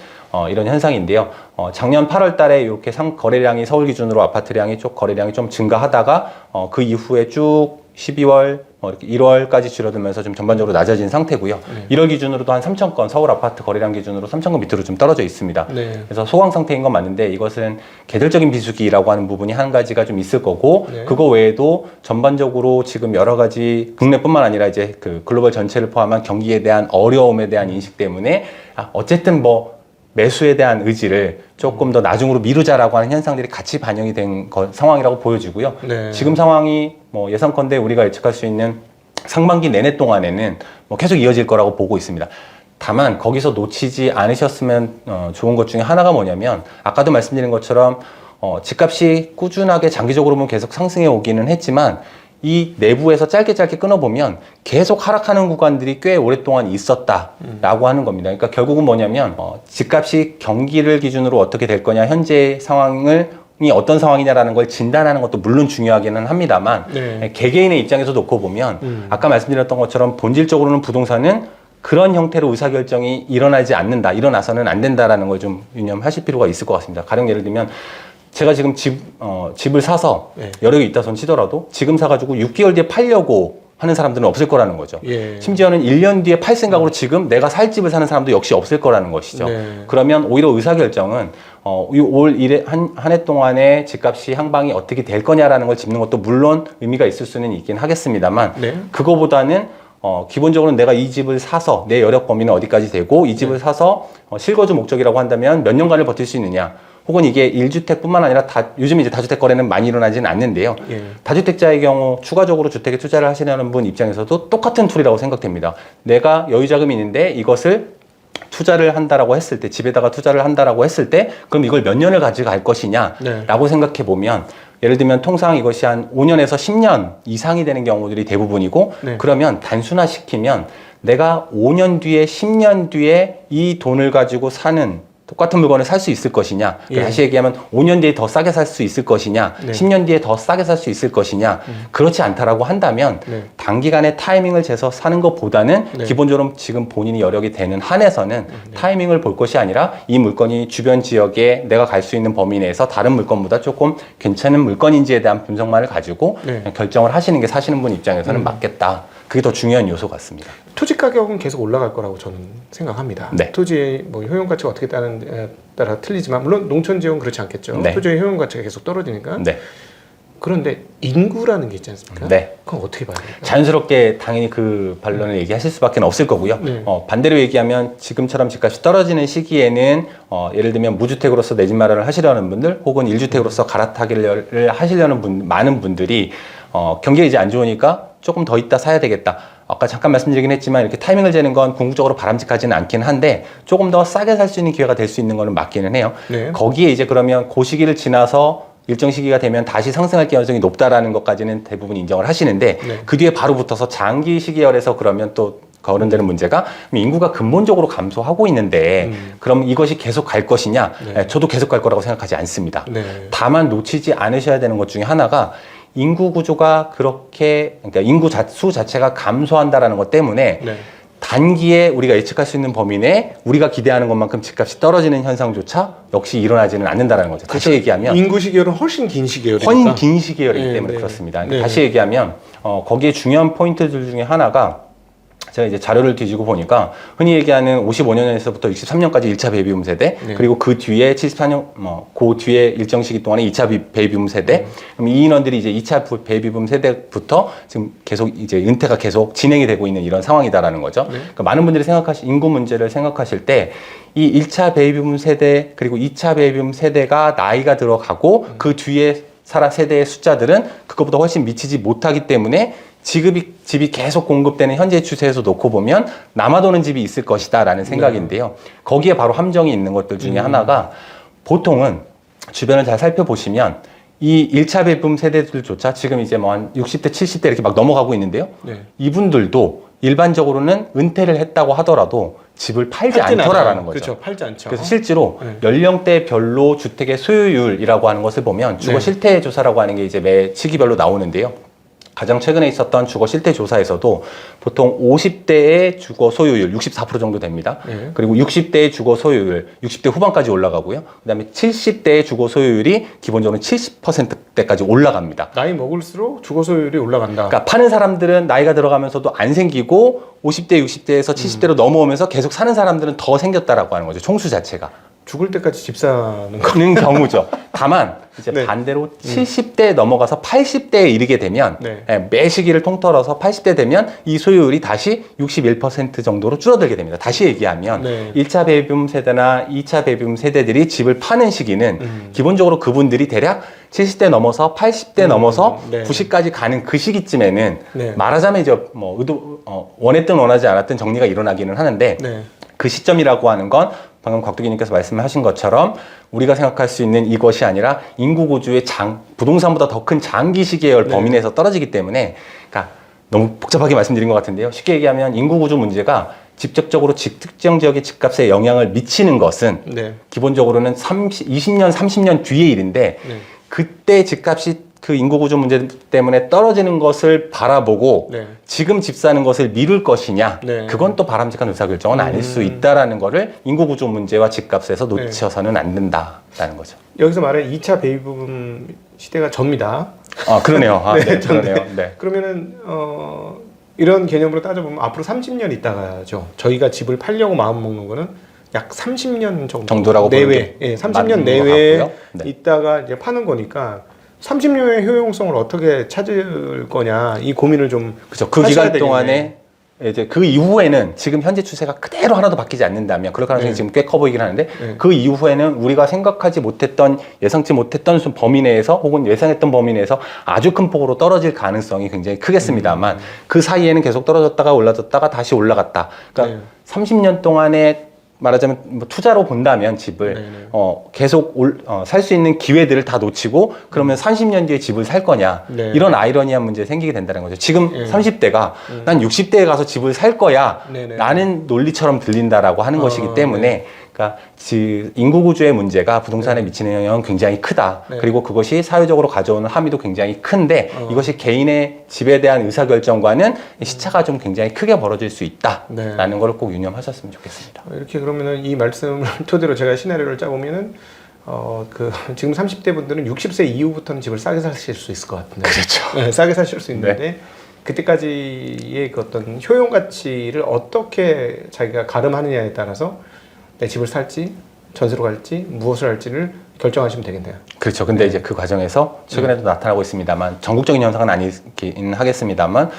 이런 현상인데요. 작년 8월달에 이렇게 거래량이 서울 기준으로 아파트량이 거래량이 좀 증가하다가 그 이후에 쭉 12월 이렇게 1월까지 줄어들면서 좀 전반적으로 낮아진 상태고요. 1월 기준으로도 한 3,000건 서울 아파트 거래량 기준으로 3,000건 밑으로 좀 떨어져 있습니다. 네. 그래서 소강 상태인 건 맞는데 이것은 계절적인 비수기라고 하는 부분이 한 가지가 좀 있을 거고 네. 그거 외에도 전반적으로 지금 여러 가지 국내뿐만 아니라 이제 그 글로벌 전체를 포함한 경기에 대한 어려움에 대한 인식 때문에 어쨌든 매수에 대한 의지를 조금 더 나중으로 미루자라고 하는 현상들이 같이 반영이 된 상황이라고 보여지고요. 네. 지금 상황이 예상컨대 우리가 예측할 수 있는 상반기 내내 동안에는 계속 이어질 거라고 보고 있습니다. 다만 거기서 놓치지 않으셨으면 좋은 것 중에 하나가 뭐냐면 아까도 말씀드린 것처럼 집값이 꾸준하게 장기적으로 보면 계속 상승해 오기는 했지만 이 내부에서 짧게 끊어보면 계속 하락하는 구간들이 꽤 오랫동안 있었다라고 하는 겁니다. 그러니까 결국은 뭐냐면 집값이 경기를 기준으로 어떻게 될 거냐 현재 상황이 어떤 상황이냐라는 걸 진단하는 것도 물론 중요하기는 합니다만 네. 개개인의 입장에서 놓고 보면 아까 말씀드렸던 것처럼 본질적으로는 부동산은 그런 형태로 의사결정이 일어나서는 안 된다라는 걸 좀 유념하실 필요가 있을 것 같습니다. 가령 예를 들면 제가 지금 집을 사서 네. 여력이 있다 손 치더라도 지금 사가지고 6개월 뒤에 팔려고 하는 사람들은 없을 거라는 거죠. 예. 심지어는 1년 뒤에 팔 생각으로 지금 내가 살 집을 사는 사람도 역시 없을 거라는 것이죠. 네. 그러면 오히려 의사결정은 올 한 해 동안의 집값이 향방이 어떻게 될 거냐라는 걸 짚는 것도 물론 의미가 있을 수는 있긴 하겠습니다만 네. 그거보다는 기본적으로 내가 이 집을 사서 내 여력 범위는 어디까지 되고 이 집을 사서 실거주 목적이라고 한다면 몇 년간을 버틸 수 있느냐 혹은 이게 1주택뿐만 아니라 요즘 이제 다주택 거래는 많이 일어나지는 않는데요. 예. 다주택자의 경우 추가적으로 주택에 투자를 하시려는 분 입장에서도 똑같은 툴이라고 생각됩니다. 내가 여유자금이 있는데 이것을 투자를 한다라고 했을 때 집에다가 투자를 한다라고 했을 때 그럼 이걸 몇 년을 가져갈 것이냐라고 네. 생각해 보면 예를 들면 통상 이것이 한 5년에서 10년 이상이 되는 경우들이 대부분이고 네. 그러면 단순화시키면 내가 5년 뒤에 10년 뒤에 이 돈을 가지고 사는 똑같은 물건을 살 수 있을 것이냐 예. 다시 얘기하면 5년 뒤에 더 싸게 살 수 있을 것이냐 네. 10년 뒤에 더 싸게 살 수 있을 것이냐 그렇지 않다라고 한다면 네. 단기간에 타이밍을 재서 사는 것보다는 네. 기본적으로 지금 본인이 여력이 되는 한에서는 타이밍을 볼 것이 아니라 이 물건이 주변 지역에 내가 갈 수 있는 범위 내에서 다른 물건보다 조금 괜찮은 물건인지에 대한 분석만을 가지고 네. 결정을 하시는 게 사시는 분 입장에서는 맞겠다. 그게 더 중요한 요소 같습니다. 토지 가격은 계속 올라갈 거라고 저는 생각합니다. 네. 토지의 효용 가치가 어떻게 따라 틀리지만 물론 농촌 지역은 그렇지 않겠죠. 네. 토지의 효용 가치가 계속 떨어지니까. 네. 그런데 인구라는 게 있지 않습니까? 네. 그건 어떻게 봐야 될까요? 자연스럽게 당연히 그 반론을 얘기하실 수밖에 없을 거고요. 네. 반대로 얘기하면 지금처럼 집값이 떨어지는 시기에는 예를 들면 무주택으로서 내 집 마련을 하시려는 분들 혹은 1주택으로서 갈아타기를 하시려는 많은 분들이 경기가 이제 안 좋으니까 조금 더 있다 사야 되겠다. 아까 잠깐 말씀드리긴 했지만 이렇게 타이밍을 재는 건 궁극적으로 바람직하지는 않긴 한데 조금 더 싸게 살 수 있는 기회가 될 수 있는 거는 맞기는 해요. 네. 거기에 이제 그러면 그 시기를 지나서 일정 시기가 되면 다시 상승할 가능성이 높다라는 것까지는 대부분 인정을 하시는데 네. 그 뒤에 바로 붙어서 장기 시계열에서 그러면 또 거론되는 문제가 인구가 근본적으로 감소하고 있는데 그럼 이것이 계속 갈 것이냐? 네. 저도 계속 갈 거라고 생각하지 않습니다. 네. 다만 놓치지 않으셔야 되는 것 중에 하나가 인구 구조가 그렇게 그러니까 인구 수 자체가 감소한다라는 것 때문에 네. 단기에 우리가 예측할 수 있는 범위 내에 우리가 기대하는 것만큼 집값이 떨어지는 현상조차 역시 일어나지는 않는다라는 거죠. 다시 얘기하면 인구 시계열은 훨씬 긴 시계열이니까. 훨씬 긴 시기열이기 네, 때문에 네. 그렇습니다. 네. 다시 얘기하면 거기에 중요한 포인트들 중에 하나가 제가 이제 자료를 뒤지고 보니까 흔히 얘기하는 55년에서부터 63년까지 1차 베이비붐 세대 네. 그리고 그 뒤에 74년 그 뒤에 일정 시기 동안에 2차 베이비붐 세대 그럼 이 인원들이 이제 2차 베이비붐 세대부터 지금 계속 이제 은퇴가 계속 진행이 되고 있는 이런 상황이다라는 거죠. 네. 그러니까 많은 분들이 인구 문제를 생각하실 때 이 1차 베이비붐 세대 그리고 2차 베이비붐 세대가 나이가 들어가고 그 뒤에 세대의 숫자들은 그것보다 훨씬 미치지 못하기 때문에 집이 계속 공급되는 현재 추세에서 놓고 보면 남아도는 집이 있을 것이다라는 생각인데요. 거기에 바로 함정이 있는 것들 중에 하나가 보통은 주변을 잘 살펴보시면 이 1차 베이비붐 세대들조차 지금 이제 뭐 한 60대, 70대 이렇게 막 넘어가고 있는데요. 네. 이분들도 일반적으로는 은퇴를 했다고 하더라도 집을 팔지 않더라라는 거죠. 그렇죠. 팔지 않죠. 그래서 실제로 네. 연령대별로 주택의 소유율이라고 하는 것을 보면 주거 네. 실태 조사라고 하는 게 이제 매 시기별로 나오는데요. 가장 최근에 있었던 주거 실태 조사에서도 보통 50대의 주거 소유율 64% 정도 됩니다. 네. 그리고 60대의 주거 소유율 60대 후반까지 올라가고요. 그다음에 70대의 주거 소유율이 기본적으로 70%대까지 올라갑니다. 나이 먹을수록 주거 소유율이 올라간다. 그러니까 파는 사람들은 나이가 들어가면서도 안 생기고 50대, 60대에서 70대로 넘어오면서 계속 사는 사람들은 더 생겼다라고 하는 거죠. 총수 자체가. 죽을 때까지 집 사는 거. 그런 경우죠. 다만 이제 네. 반대로 70대에 넘어가서 80대에 이르게 되면 네. 매 시기를 통틀어서 80대 되면 이 소유율이 다시 61% 정도로 줄어들게 됩니다. 다시 얘기하면 네. 1차 베이비붐 세대나 2차 베이비붐 세대들이 집을 파는 시기는 기본적으로 그분들이 대략 70대 넘어서 80대 넘어서 네. 90까지 가는 그 시기쯤에는 네. 말하자면 이제 뭐 원했든 원하지 않았든 정리가 일어나기는 하는데 네. 그 시점이라고 하는 건 방금 곽두기님께서 말씀하신 것처럼 우리가 생각할 수 있는 이것이 아니라 인구 구조의 부동산보다 더 큰 장기 시계열 네. 범위 내에서 떨어지기 때문에 그러니까 너무 복잡하게 말씀드린 것 같은데요. 쉽게 얘기하면 인구 구조 문제가 직접적으로 특정 지역의 집값에 영향을 미치는 것은 네. 기본적으로는 20년, 30년 뒤의 일인데 네. 그때 집값이 그 인구 구조 문제 때문에 떨어지는 것을 바라보고 네. 지금 집 사는 것을 미룰 것이냐 네. 그건 또 바람직한 의사결정은 아닐 수 있다라는 거를 인구 구조 문제와 집값에서 놓쳐서는 안 된다라는 거죠. 여기서 말하는 2차 베이비붐 시대가 접니다. 그러네요. 네, 전 그러네요. 네. 그러면은 이런 개념으로 따져보면 앞으로 30년 있다가죠. 저희가 집을 팔려고 마음 먹는 거는 약 30년 정도라고 보는 내외, 게 30년 맞는 내외에 것 같고요. 네. 있다가 이제 파는 거니까 30년의 효용성을 어떻게 찾을 거냐 이 고민을 좀 그렇죠. 그 하셔야 기간 되겠네. 동안에 이제 그 이후에는 지금 현재 추세가 그대로 하나도 바뀌지 않는다면 그럴 가능성이 네. 지금 꽤 커 보이긴 하는데 네. 그 이후에는 우리가 생각하지 못했던 예상치 못했던 범위 내에서 혹은 예상했던 범위 내에서 아주 큰 폭으로 떨어질 가능성이 굉장히 크겠습니다만 그 사이에는 계속 떨어졌다가 올라졌다가 다시 올라갔다. 그러니까 네. 30년 동안에 말하자면 뭐 투자로 본다면 집을 네네. 계속 살 수 있는 기회들을 다 놓치고 그러면 30년 뒤에 집을 살 거냐 네. 이런 아이러니한 문제 생기게 된다는 거죠. 지금 네. 30대가 난 60대에 가서 집을 살 거야 네네. 라는 논리처럼 들린다라고 하는 것이기 때문에 그러니까 인구 구조의 문제가 부동산에 미치는 영향은 굉장히 크다. 네. 그리고 그것이 사회적으로 가져오는 함의도 굉장히 큰데 이것이 개인의 집에 대한 의사결정과는 시차가 좀 굉장히 크게 벌어질 수 있다라는 네. 걸 꼭 유념하셨으면 좋겠습니다. 이렇게 그러면은 이 말씀을 토대로 제가 시나리오를 짜보면은 지금 30대 분들은 60세 이후부터는 집을 싸게 사실 수 있을 것 같은데. 그렇죠. 네, 싸게 사실 수 있는데 그때까지의 그 어떤 효용 가치를 어떻게 자기가 가름하느냐에 따라서 내 집을 살지 전세로 갈지 무엇을 할지를 결정하시면 되겠네요. 그렇죠. 근데 이제 그 과정에서 최근에도 나타나고 있습니다만 전국적인 현상은 아니긴 하겠습니다만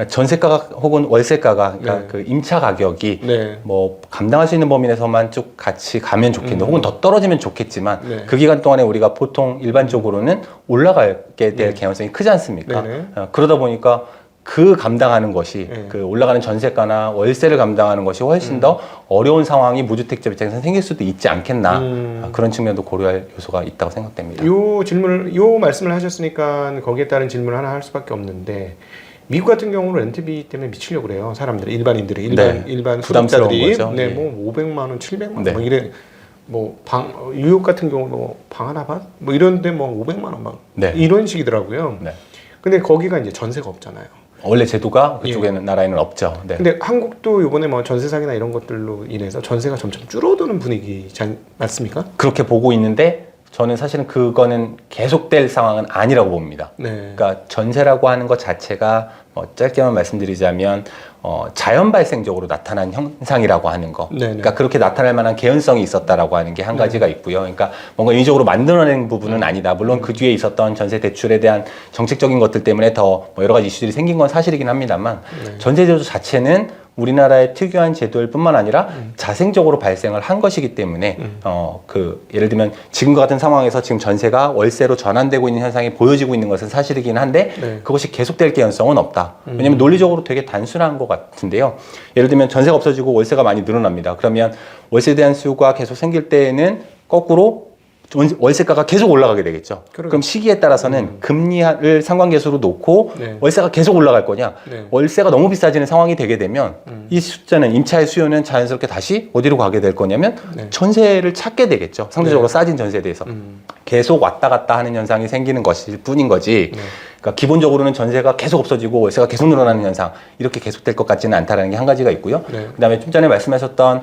전세가가 혹은 월세가가 그러니까 네. 그 임차 가격이 네. 뭐 감당할 수 있는 범위 내에서만 쭉 같이 가면 좋겠는데 혹은 더 떨어지면 좋겠지만 네. 그 기간 동안에 우리가 보통 일반적으로는 올라가게 될 네. 개연성이 크지 않습니까? 네네. 그러다 보니까 그 감당하는 것이 네. 그 올라가는 전세가나 월세를 감당하는 것이 훨씬 더 어려운 상황이 무주택자 입장에서 생길 수도 있지 않겠나 그런 측면도 고려할 요소가 있다고 생각됩니다. 요 말씀을 하셨으니까 거기에 따른 질문을 하나 할 수밖에 없는데 미국 같은 경우는 렌트비 때문에 미치려고 그래요. 사람들이 일반인들이 일반 부담스러운 소득자들이 거죠. 네, 예. 뭐 500만 원, 700만 원 네. 뭐 이래 뉴욕 같은 경우 뭐 방 하나 봐? 뭐 이런데 뭐 500만 원 막 네. 이런 식이더라고요. 네. 근데 거기가 이제 전세가 없잖아요. 원래 제도가 그쪽에는 나라에는 없죠. 네. 근데 한국도 이번에 뭐 전세 사기나 이런 것들로 인해서 전세가 점점 줄어드는 분위기 맞습니까? 그렇게 보고 있는데 저는 사실은 그거는 계속될 상황은 아니라고 봅니다. 네. 그러니까 전세라고 하는 것 자체가 짧게만 말씀드리자면 자연 발생적으로 나타난 현상이라고 하는 거. 네네. 그러니까 그렇게 나타날 만한 개연성이 있었다라고 하는 게 한 가지가 있고요. 그러니까 뭔가 인위적으로 만들어낸 부분은 아니다. 물론 그 뒤에 있었던 전세 대출에 대한 정책적인 것들 때문에 더 뭐 여러 가지 이슈들이 생긴 건 사실이긴 합니다만 네. 전세 제도 자체는 우리나라의 특유한 제도일 뿐만 아니라 자생적으로 발생을 한 것이기 때문에 예를 들면 지금과 같은 상황에서 지금 전세가 월세로 전환되고 있는 현상이 보여지고 있는 것은 사실이긴 한데 네. 그것이 계속될 개연성은 없다. 왜냐하면 논리적으로 되게 단순한 것 같은데요. 예를 들면 전세가 없어지고 월세가 많이 늘어납니다. 그러면 월세에 대한 수요가 계속 생길 때에는 거꾸로 월세가가 계속 올라가게 되겠죠. 그럼 시기에 따라서는 금리를 상관계수로 놓고 네. 월세가 계속 올라갈 거냐, 네. 월세가 너무 비싸지는 상황이 되게 되면 이 숫자는 임차의 수요는 자연스럽게 다시 어디로 가게 될 거냐면 네. 전세를 찾게 되겠죠. 상대적으로 네. 싸진 전세에 대해서 계속 왔다 갔다 하는 현상이 생기는 것일 뿐인 거지. 네. 그러니까 기본적으로는 전세가 계속 없어지고 월세가 계속 늘어나는 현상 이렇게 계속될 것 같지는 않다라는 게 한 가지가 있고요. 네. 그다음에 좀 전에 말씀하셨던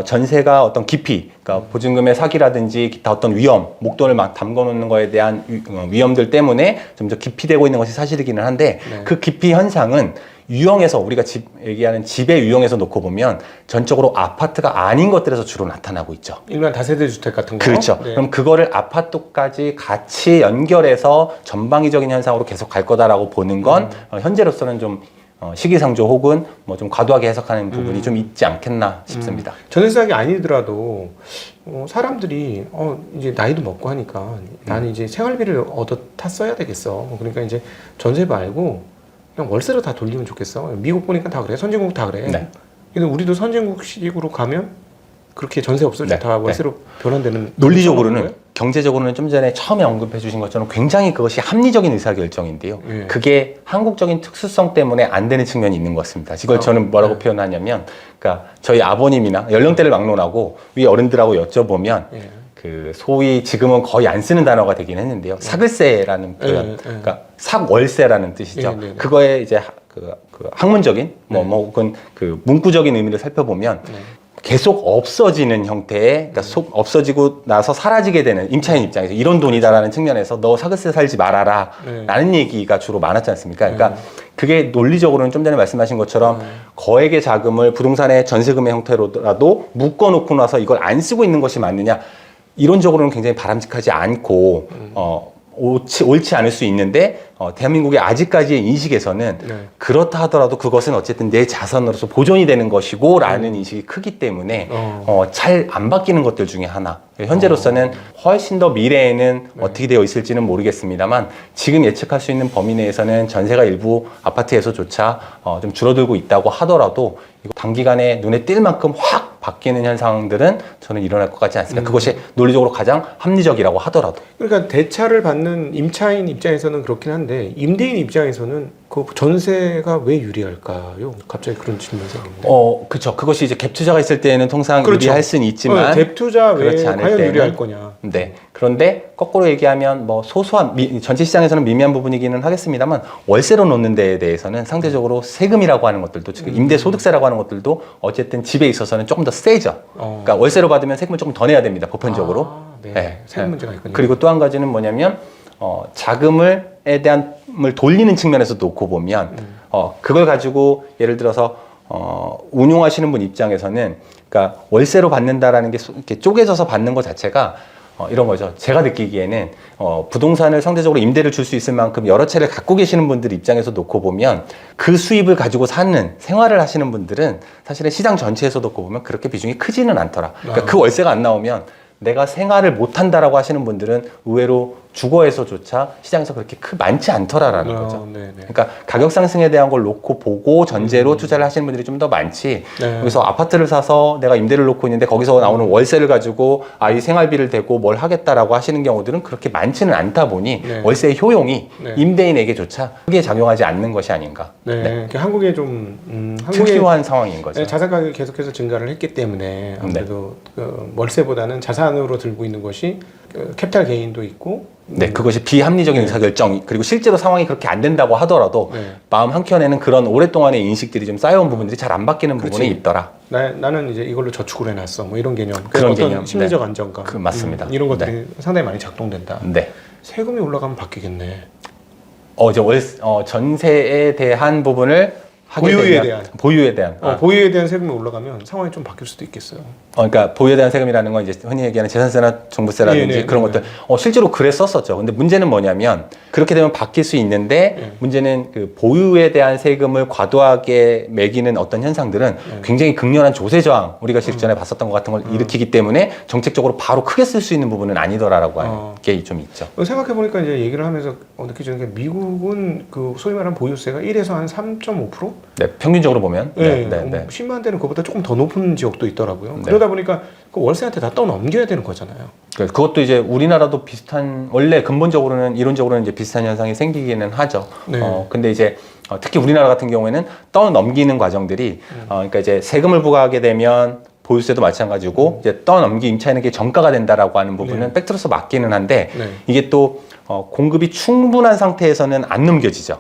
전세가 어떤 깊이, 그러니까 보증금의 사기라든지 기타 어떤 위험, 목돈을 막 담궈 놓는 거에 대한 위험들 때문에 좀 더 깊이되고 있는 것이 사실이기는 한데 네. 그 깊이 현상은 유형에서 우리가 얘기하는 집의 유형에서 놓고 보면 전적으로 아파트가 아닌 것들에서 주로 나타나고 있죠. 일반 다세대 주택 같은 거. 그렇죠. 네. 그럼 그거를 아파트까지 같이 연결해서 전방위적인 현상으로 계속 갈 거다라고 보는 건 현재로서는 좀 시기상조 혹은 뭐 좀 과도하게 해석하는 부분이 좀 있지 않겠나 싶습니다. 전세 사기 아니더라도 사람들이 이제 나이도 먹고 하니까 나는 이제 생활비를 얻어 탔어야 되겠어. 그러니까 이제 전세 말고 그냥 월세로 다 돌리면 좋겠어. 미국 보니까 다 그래. 선진국 다 그래. 네. 근데 우리도 선진국식으로 가면 그렇게 전세 없어질 네. 다 월세로 변환되는 논리적으로는 경제적으로는 좀 전에 처음에 언급해 주신 것처럼 굉장히 그것이 합리적인 의사결정인데요. 예. 그게 한국적인 특수성 때문에 안 되는 측면이 있는 것 같습니다. 이걸 저는 뭐라고 표현하냐면 그러니까 저희 아버님이나 연령대를 막론하고 위 어른들하고 여쭤보면 예. 그 소위 지금은 거의 안 쓰는 단어가 되긴 했는데요. 사글세라는 표현, 그러니까 삭월세라는 뜻이죠. 네, 네, 네. 그거에 이제 그 학문적인 혹은 그 문구적인 의미를 살펴보면 계속 없어지는 형태의, 그러니까 없어지고 나서 사라지게 되는 임차인 입장에서 이런 돈이다라는 측면에서 너 사글세 살지 말아라 라는 얘기가 주로 많았지 않습니까? 그러니까 그게 논리적으로는 좀 전에 말씀하신 것처럼 거액의 자금을 부동산의 전세금의 형태로라도 묶어놓고 나서 이걸 안 쓰고 있는 것이 맞느냐, 이론적으로는 굉장히 바람직하지 않고 옳지 않을 수 있는데 대한민국의 아직까지의 인식에서는 그렇다 하더라도 그것은 어쨌든 내 자산으로서 보존이 되는 것이고 라는 인식이 크기 때문에 잘 안 바뀌는 것들 중에 하나. 현재로서는 훨씬 더 미래에는 어떻게 되어 있을지는 모르겠습니다만 지금 예측할 수 있는 범위 내에서는 전세가 일부 아파트에서조차 좀 줄어들고 있다고 하더라도 이거 단기간에 눈에 띌 만큼 확 바뀌는 현상들은 저는 일어날 것 같지 않습니다. 그것이 논리적으로 가장 합리적이라고 하더라도. 그러니까 대차를 받는 임차인 입장에서는 그렇긴 한데 임대인 입장에서는 그 전세가 왜 유리할까요? 갑자기 그런 질문이 생깁니다. 그렇죠. 그것이 이제 갭 투자가 있을 때는 통상 그렇죠. 유리할 수는 있지만 갭 투자 왜 그렇지 않을 과연 때는 유리할 거냐? 네. 그런데 거꾸로 얘기하면 뭐 소소한 전체 시장에서는 미미한 부분이기는 하겠습니다만 월세로 놓는 데에 대해서는 상대적으로 세금이라고 하는 것들도 지금 임대 소득세라고 하는 것들도 어쨌든 집에 있어서는 조금 더 세죠. 그러니까 월세로 받으면 세금을 조금 더 내야 됩니다. 보편적으로. 네. 세금 문제가 있군요. 그리고 또 한 가지는 뭐냐면 자금에 대한 을 돌리는 측면에서 놓고 보면 그걸 가지고 예를 들어서 운용하시는 분 입장에서는 그러니까 월세로 받는다라는 게 이렇게 쪼개져서 받는 것 자체가 이런 거죠. 제가 느끼기에는 부동산을 상대적으로 임대를 줄 수 있을 만큼 여러 채를 갖고 계시는 분들 입장에서 놓고 보면 그 수입을 가지고 사는 생활을 하시는 분들은 사실은 시장 전체에서 놓고 보면 그렇게 비중이 크지는 않더라. 그러니까 그 월세가 안 나오면 내가 생활을 못한다라고 하시는 분들은 의외로 주거에서조차 시장에서 그렇게 많지 않더라라는 거죠. 네네. 그러니까 가격 상승에 대한 걸 놓고 보고 전제로 투자를 하시는 분들이 좀 더 많지. 네. 여기서 아파트를 사서 내가 임대를 놓고 있는데 거기서 나오는 월세를 가지고 이 생활비를 대고 뭘 하겠다라고 하시는 경우들은 그렇게 많지는 않다 보니 네. 월세의 효용이 네. 임대인에게조차 크게 작용하지 않는 것이 아닌가. 네. 그러니까 한국에 좀 특이한 상황인 거죠. 네, 자산 가격이 계속해서 증가를 했기 때문에 아무래도 그 월세보다는 자산으로 들고 있는 것이 그 캐피탈 게인도 있고 네, 그것이 비합리적인 의사결정, 그리고 실제로 상황이 그렇게 안 된다고 하더라도 네. 마음 한켠에는 그런 오랫동안의 인식들이 좀 쌓여온 부분들이 잘 안 바뀌는 그렇지. 부분이 있더라. 나는 이제 이걸로 저축을 해놨어. 뭐 이런 개념. 그런 어떤 개념. 심리적 네. 안정감. 맞습니다. 이런 것들이 상당히 많이 작동된다. 네. 세금이 올라가면 바뀌겠네. 이제 전세에 대한 부분을 하게 보유에 되면, 대한. 보유에 대한. 보유에 대한 세금이 올라가면 상황이 좀 바뀔 수도 있겠어요. 그러니까 보유에 대한 세금이라는 건 이제 흔히 얘기하는 재산세나 종부세라든지 네, 그런 네, 것들 실제로 그랬었었죠. 근데 문제는 뭐냐면 그렇게 되면 바뀔 수 있는데 네. 문제는 그 보유에 대한 세금을 과도하게 매기는 어떤 현상들은 굉장히 극렬한 조세 저항 우리가 직전에 봤었던 것 같은 걸 일으키기 때문에 정책적으로 바로 크게 쓸 수 있는 부분은 아니더라라고 하는 게 좀 있죠. 생각해 보니까 이제 얘기를 하면서 느껴지는 게 미국은 그 소위 말하는 보유세가 1에서 한 3.5%? 네, 평균적으로 보면 네, 심한 데는 그보다 조금 더 높은 지역도 있더라고요. 그러다 보니까 그 월세한테 다 떠넘겨야 되는 거잖아요. 그것도 이제 우리나라도 비슷한 원래 근본적으로는 이론적으로는 이제 비슷한 현상이 생기기는 하죠. 네. 근데 이제 특히 우리나라 같은 경우에는 떠넘기는 과정들이 그러니까 이제 세금을 부과하게 되면 보유세도 마찬가지고 이제 떠넘기 임차인에게 게 정가가 된다라고 하는 부분은 팩트로서 맞기는 한데 이게 또 공급이 충분한 상태에서는 안 넘겨지죠.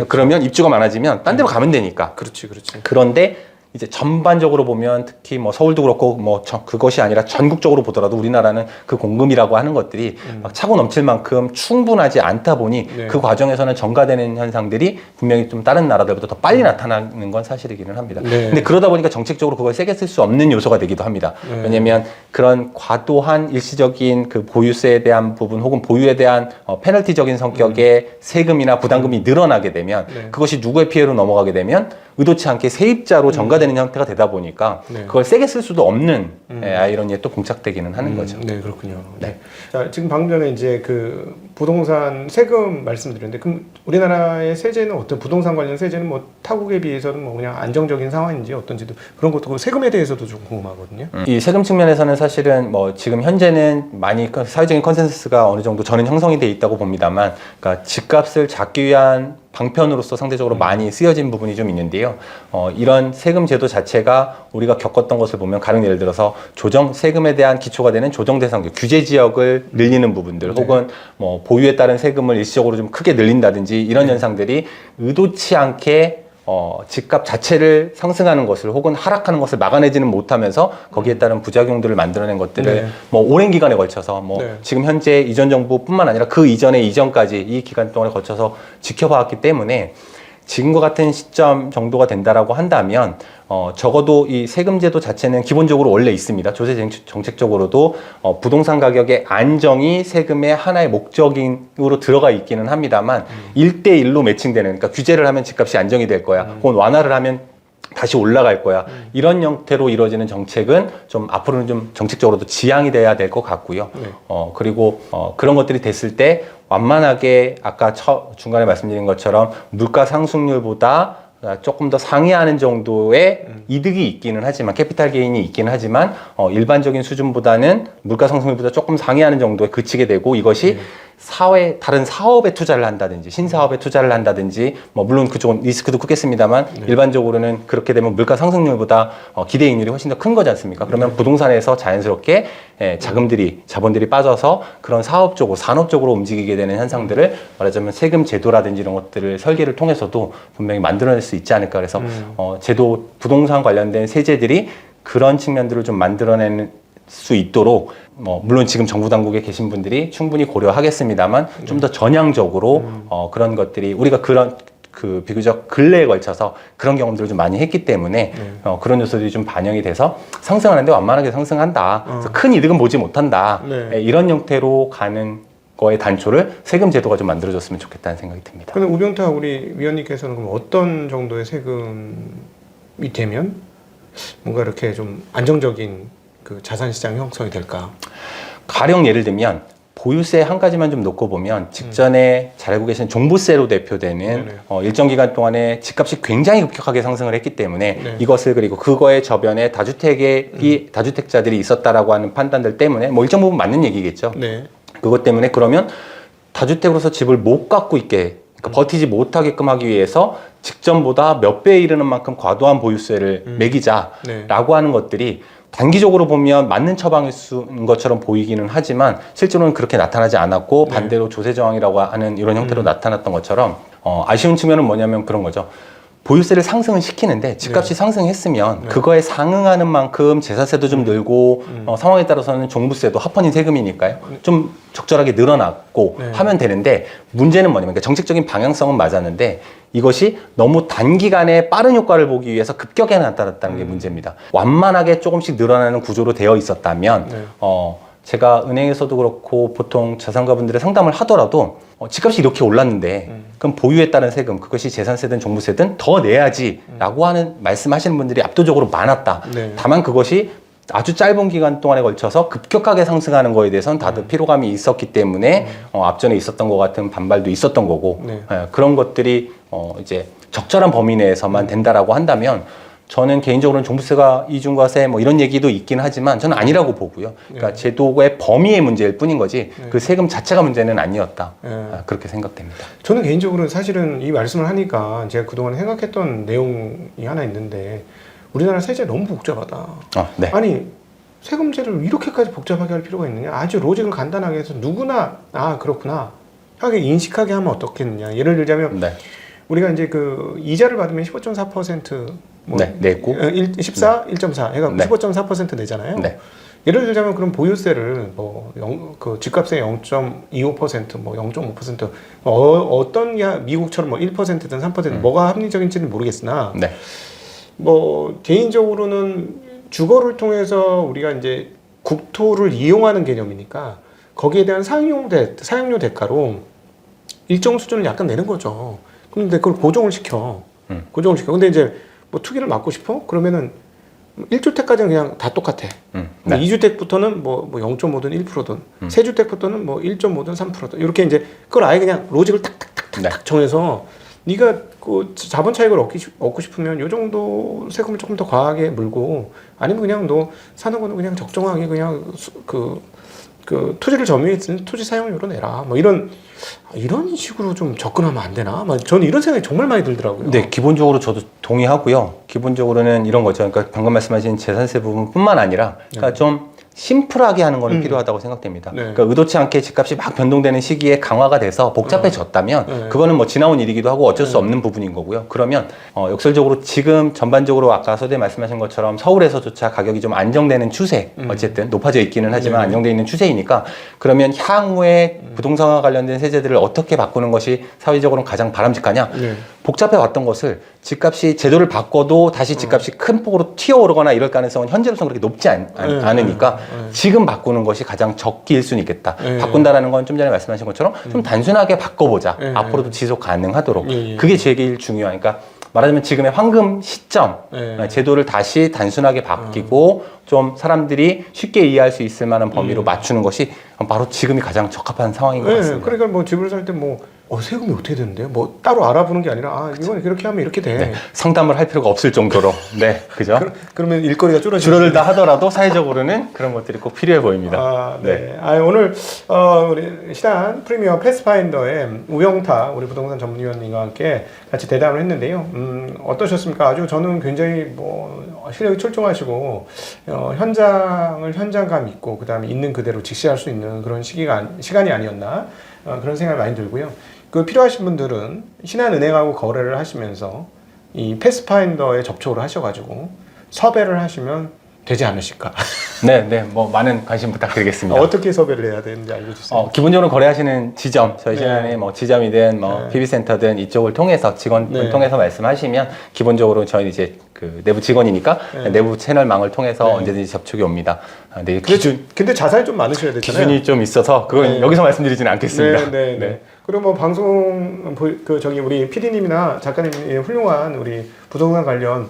그러면 입주가 많아지면 딴 데로 가면 되니까. 그렇지. 그런데 이제 전반적으로 보면 특히 뭐 서울도 그렇고 뭐 그것이 아니라 전국적으로 보더라도 우리나라는 그 공급이라고 하는 것들이 막 차고 넘칠 만큼 충분하지 않다 보니 그 과정에서는 전가되는 현상들이 분명히 좀 다른 나라들보다 더 빨리 나타나는 건 사실이기는 합니다. 근데 그러다 보니까 정책적으로 그걸 세게 쓸 수 없는 요소가 되기도 합니다. 왜냐하면 그런 과도한 일시적인 그 보유세에 대한 부분 혹은 보유에 대한 페널티적인 성격의 세금이나 부담금이 늘어나게 되면 그것이 누구의 피해로 넘어가게 되면 의도치 않게 세입자로 전가되는 형태가 되다 보니까 그걸 세게 쓸 수도 없는 아이러니에 또 봉착되기는 하는 거죠. 네, 그렇군요. 네. 자, 지금 방금 전에 이제 그 부동산 세금 말씀드렸는데, 그럼 우리나라의 세제는 어떤 부동산 관련 세제는 뭐 타국에 비해서는 뭐 그냥 안정적인 상황인지 어떤지도 그런 것도 세금에 대해서도 좀 궁금하거든요. 이 세금 측면에서는 사실은 뭐 지금 현재는 많이 사회적인 컨센서스가 어느 정도 저는 형성이 돼 있다고 봅니다만, 그러니까 집값을 잡기 위한 방편으로서 상대적으로 많이 쓰여진 부분이 좀 있는데요. 이런 세금 제도 자체가 우리가 겪었던 것을 보면 가령 예를 들어서 세금에 대한 기초가 되는 조정 대상 규제 지역을 늘리는 부분들 혹은 뭐 보유에 따른 세금을 일시적으로 좀 크게 늘린다든지 이런 현상들이 의도치 않게 집값 자체를 상승하는 것을 혹은 하락하는 것을 막아내지는 못하면서 거기에 따른 부작용들을 만들어낸 것들을 뭐 오랜 기간에 걸쳐서 지금 현재 이전 정부뿐만 아니라 그 이전의 이전까지 이 기간 동안에 걸쳐서 지켜봐왔기 때문에 지금과 같은 시점 정도가 된다라고 한다면 적어도 이 세금 제도 자체는 기본적으로 원래 있습니다. 조세 정책적으로도 부동산 가격의 안정이 세금의 하나의 목적으로 들어가 있기는 합니다만 1대1로 매칭되는, 그러니까 규제를 하면 집값이 안정이 될 거야 혹은 완화를 하면 다시 올라갈 거야. 이런 형태로 이루어지는 정책은 좀 앞으로는 좀 정책적으로도 지양이 돼야 될 것 같고요. 그리고 그런 것들이 됐을 때 완만하게 아까 중간에 말씀드린 것처럼 물가 상승률보다 조금 더 상회하는 정도의 이득이 있기는 하지만 캐피탈 게인이 있기는 하지만 일반적인 수준보다는 물가 상승률보다 조금 상회하는 정도에 그치게 되고 이것이 다른 사업에 투자를 한다든지 신사업에 투자를 한다든지 뭐 물론 그쪽은 리스크도 크겠습니다만 일반적으로는 그렇게 되면 물가 상승률보다 기대이익률이 훨씬 더 큰 거지 않습니까? 그러면 부동산에서 자연스럽게 자본들이 빠져서 그런 사업 쪽으로 산업 쪽으로 움직이게 되는 현상들을 말하자면 세금 제도라든지 이런 것들을 설계를 통해서도 분명히 만들어낼 수 있지 않을까. 그래서 제도 부동산 관련된 세제들이 그런 측면들을 좀 만들어내는 수 있도록 물론 지금 정부 당국에 계신 분들이 충분히 고려하겠습니다만 좀 더 전향적으로 그런 것들이 우리가 그 비교적 근래에 걸쳐서 그런 경험들을 좀 많이 했기 때문에 그런 요소들이 좀 반영이 돼서 상승하는데 완만하게 상승한다. 그래서 큰 이득은 보지 못한다. 네. 이런 형태로 가는 거의 단초를 세금 제도가 좀 만들어줬으면 좋겠다는 생각이 듭니다. 근데 우병탁 우리 위원님께서는 그럼 어떤 정도의 세금이 되면 뭔가 이렇게 좀 안정적인 그 자산 시장 형성이 될까? 가령 예를 들면 보유세 한 가지만 좀 놓고 보면 직전에 잘 알고 계신 종부세로 대표되는 일정 기간 동안에 집값이 굉장히 급격하게 상승을 했기 때문에 네. 이것을 그리고 그거의 저변에 다주택자들이 있었다라고 하는 판단들 때문에 뭐 일정 부분 맞는 얘기겠죠. 네. 그것 때문에 그러면 다주택으로서 집을 못 갖고 있게 그러니까 버티지 못하게끔 하기 위해서 직전보다 몇 배에 이르는 만큼 과도한 보유세를 매기자라고 네. 하는 것들이 단기적으로 보면 맞는 처방인 것처럼 보이기는 하지만 실제로는 그렇게 나타나지 않았고 네. 반대로 조세 저항이라고 하는 이런 형태로 나타났던 것처럼 아쉬운 측면은 뭐냐면 그런 거죠. 보유세를 상승을 시키는데 집값이 상승했으면 그거에 상응하는 만큼 재산세도 좀 늘고 상황에 따라서는 종부세도 합헌인 세금이니까요. 좀 적절하게 늘어났고 하면 되는데 문제는 뭐냐면 그러니까 정책적인 방향성은 맞았는데 이것이 너무 단기간에 빠른 효과를 보기 위해서 급격하게 나타났다는 게 문제입니다. 완만하게 조금씩 늘어나는 구조로 되어 있었다면 제가 은행에서도 그렇고 보통 자산가분들의 상담을 하더라도 집값이 이렇게 올랐는데 그럼 보유에 따른 세금 그것이 재산세든 종부세든 더 내야지 라고 하는 말씀하시는 분들이 압도적으로 많았다. 네. 다만 그것이 아주 짧은 기간 동안에 걸쳐서 급격하게 상승하는 거에 대해서는 다들 피로감이 있었기 때문에 앞전에 있었던 것 같은 반발도 있었던 거고 네. 그런 것들이 이제 적절한 범위 내에서만 된다라고 한다면 저는 개인적으로는 종부세가 이중과세 뭐 이런 얘기도 있긴 하지만 저는 아니라고 보고요. 그러니까 제도의 범위의 문제일 뿐인 거지 그 세금 자체가 문제는 아니었다. 그렇게 생각됩니다. 저는 개인적으로 사실은 이 말씀을 하니까 제가 그동안 생각했던 내용이 하나 있는데 우리나라 세제 너무 복잡하다. 네. 아니 세금제를 이렇게까지 복잡하게 할 필요가 있느냐? 아주 로직을 간단하게 해서 누구나 그렇구나 하게 인식하게 하면 어떻겠느냐? 예를 들자면 네. 우리가 이제 그 이자를 받으면 15.4% 뭐 내고 14, 1.4 해가 15.4% 내잖아요. 네. 예를 들자면 그럼 보유세를 그 집값의 0.25% 뭐 0.5% 어떤 미국처럼 뭐 1%든 3%든 뭐가 합리적인지는 모르겠으나 네. 뭐 개인적으로는 주거를 통해서 우리가 이제 국토를 이용하는 개념이니까 거기에 대한 사용료 대가로 일정 수준을 약간 내는 거죠. 근데 그걸 고정을 시켜. 근데 이제 뭐 투기를 막고 싶어? 그러면은 1주택까지는 그냥 다 똑같아. 네. 2주택부터는 뭐 0.5든 1%든 3주택부터는 뭐 1.5든 3%든 이렇게 이제 그걸 아예 그냥 로직을 탁탁탁탁 정해서 네가 그 자본 차익을 얻고 싶으면 요 정도 세금을 조금 더 과하게 물고 아니면 그냥 너 사는 거는 그냥 적정하게 그냥 그 토지를 점유했으니 토지 사용료로 내라. 뭐 이런 식으로 좀 접근하면 안 되나? 저는 이런 생각이 정말 많이 들더라고요. 네, 기본적으로 저도 동의하고요. 기본적으로는 이런 거죠. 그러니까 방금 말씀하신 재산세 부분뿐만 아니라, 그러니까 좀 심플하게 하는 거는 필요하다고 생각됩니다. 네. 그러니까 의도치 않게 집값이 막 변동되는 시기에 강화가 돼서 복잡해졌다면 그거는 뭐 지나온 일이기도 하고 어쩔 수 없는 부분인 거고요. 그러면 역설적으로 지금 전반적으로 아까 서대 말씀하신 것처럼 서울에서조차 가격이 좀 안정되는 추세, 어쨌든 높아져 있기는 하지만 안정되어 있는 추세이니까 그러면 향후에 부동산과 관련된 세제들을 어떻게 바꾸는 것이 사회적으로는 가장 바람직하냐? 네. 복잡해 왔던 것을 집값이 제도를 바꿔도 다시 집값이 큰 폭으로 튀어오르거나 이럴 가능성은 현재로서는 그렇게 높지 않으니까 지금 바꾸는 것이 가장 적기일 수는 있겠다. 바꾼다라는 건 좀 전에 말씀하신 것처럼 좀 단순하게 바꿔보자. 앞으로도 지속 가능하도록. 그게 제일 중요하니까 말하자면 지금의 황금 시점 제도를 다시 단순하게 바뀌고 좀 사람들이 쉽게 이해할 수 있을 만한 범위로 맞추는 것이 바로 지금이 가장 적합한 상황인 것 같습니다. 그러니까 뭐 집을 살 때 뭐 세금이 어떻게 되는데? 뭐 따로 알아보는 게 아니라 이건 이렇게 하면 이렇게 돼. 네, 상담을 할 필요가 없을 정도로 그죠? 그러면 일거리가 줄어들다 하더라도 사회적으로는 그런 것들이 꼭 필요해 보입니다. 네. 오늘 우리 신한 프리미엄 패스파인더의 우영탁 우리 부동산 전문위원님과 함께 같이 대담을 했는데요. 어떠셨습니까? 아주 저는 굉장히 뭐 실력이 출중하시고 현장을 현장감 있고 그다음에 있는 그대로 직시할 수 있는 그런 시간이 아니었나 그런 생각이 많이 들고요. 그 필요하신 분들은 신한은행하고 거래를 하시면서 이 패스파인더에 접촉을 하셔가지고 섭외를 하시면 되지 않으실까. 네, 네, 뭐 많은 관심 부탁드리겠습니다. 어떻게 섭외를 해야 되는지 알려주세요. 기본적으로 거래하시는 지점, 저희 네. 신한의 뭐 지점이든 뭐 네. PB센터든 이쪽을 통해서 직원을 네. 통해서 말씀하시면 기본적으로 저희 이제 그 내부 직원이니까 네. 내부 채널망을 통해서 네. 언제든지 접촉이 옵니다. 네, 기준 근데 자산이 좀 많으셔야 되잖아요. 기준이 좀 있어서 그건 네. 여기서 말씀드리지는 않겠습니다. 네, 네, 네. 그리고 뭐 방송 저기 우리 PD님이나 작가님이 훌륭한 우리 부동산 관련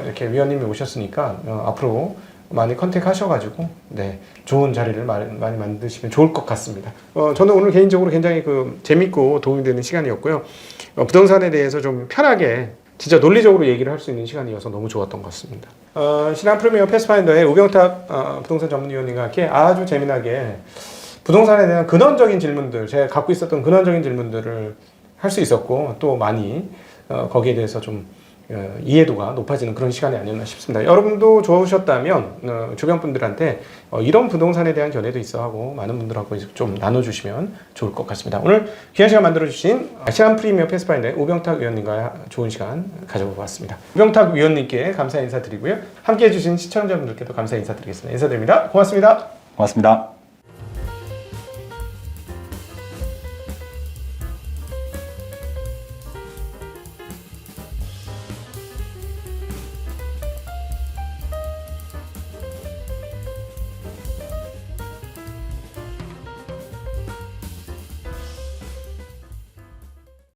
이렇게 위원님이 오셨으니까 앞으로 많이 컨택하셔가지고 네 좋은 자리를 많이 만드시면 좋을 것 같습니다. 저는 오늘 개인적으로 굉장히 재밌고 도움이 되는 시간이었고요. 부동산에 대해서 좀 편하게 진짜 논리적으로 얘기를 할 수 있는 시간이어서 너무 좋았던 것 같습니다. 신한 프리미어 패스파인더의 우병탁 부동산 전문위원님과 함께 아주 재미나게 부동산에 대한 근원적인 질문들, 제가 갖고 있었던 근원적인 질문들을 할 수 있었고 또 많이 거기에 대해서 좀 이해도가 높아지는 그런 시간이 아니었나 싶습니다. 여러분도 좋으셨다면 주변 분들한테 이런 부동산에 대한 견해도 있어 하고 많은 분들하고 좀 나눠주시면 좋을 것 같습니다. 오늘 귀한 시간 만들어주신 신한 프리미어 패스파인더의 우병탁 위원님과 좋은 시간 가져보았습니다. 우병탁 위원님께 감사 인사드리고요. 함께해 주신 시청자분들께도 감사 인사드리겠습니다. 인사드립니다. 고맙습니다. 고맙습니다.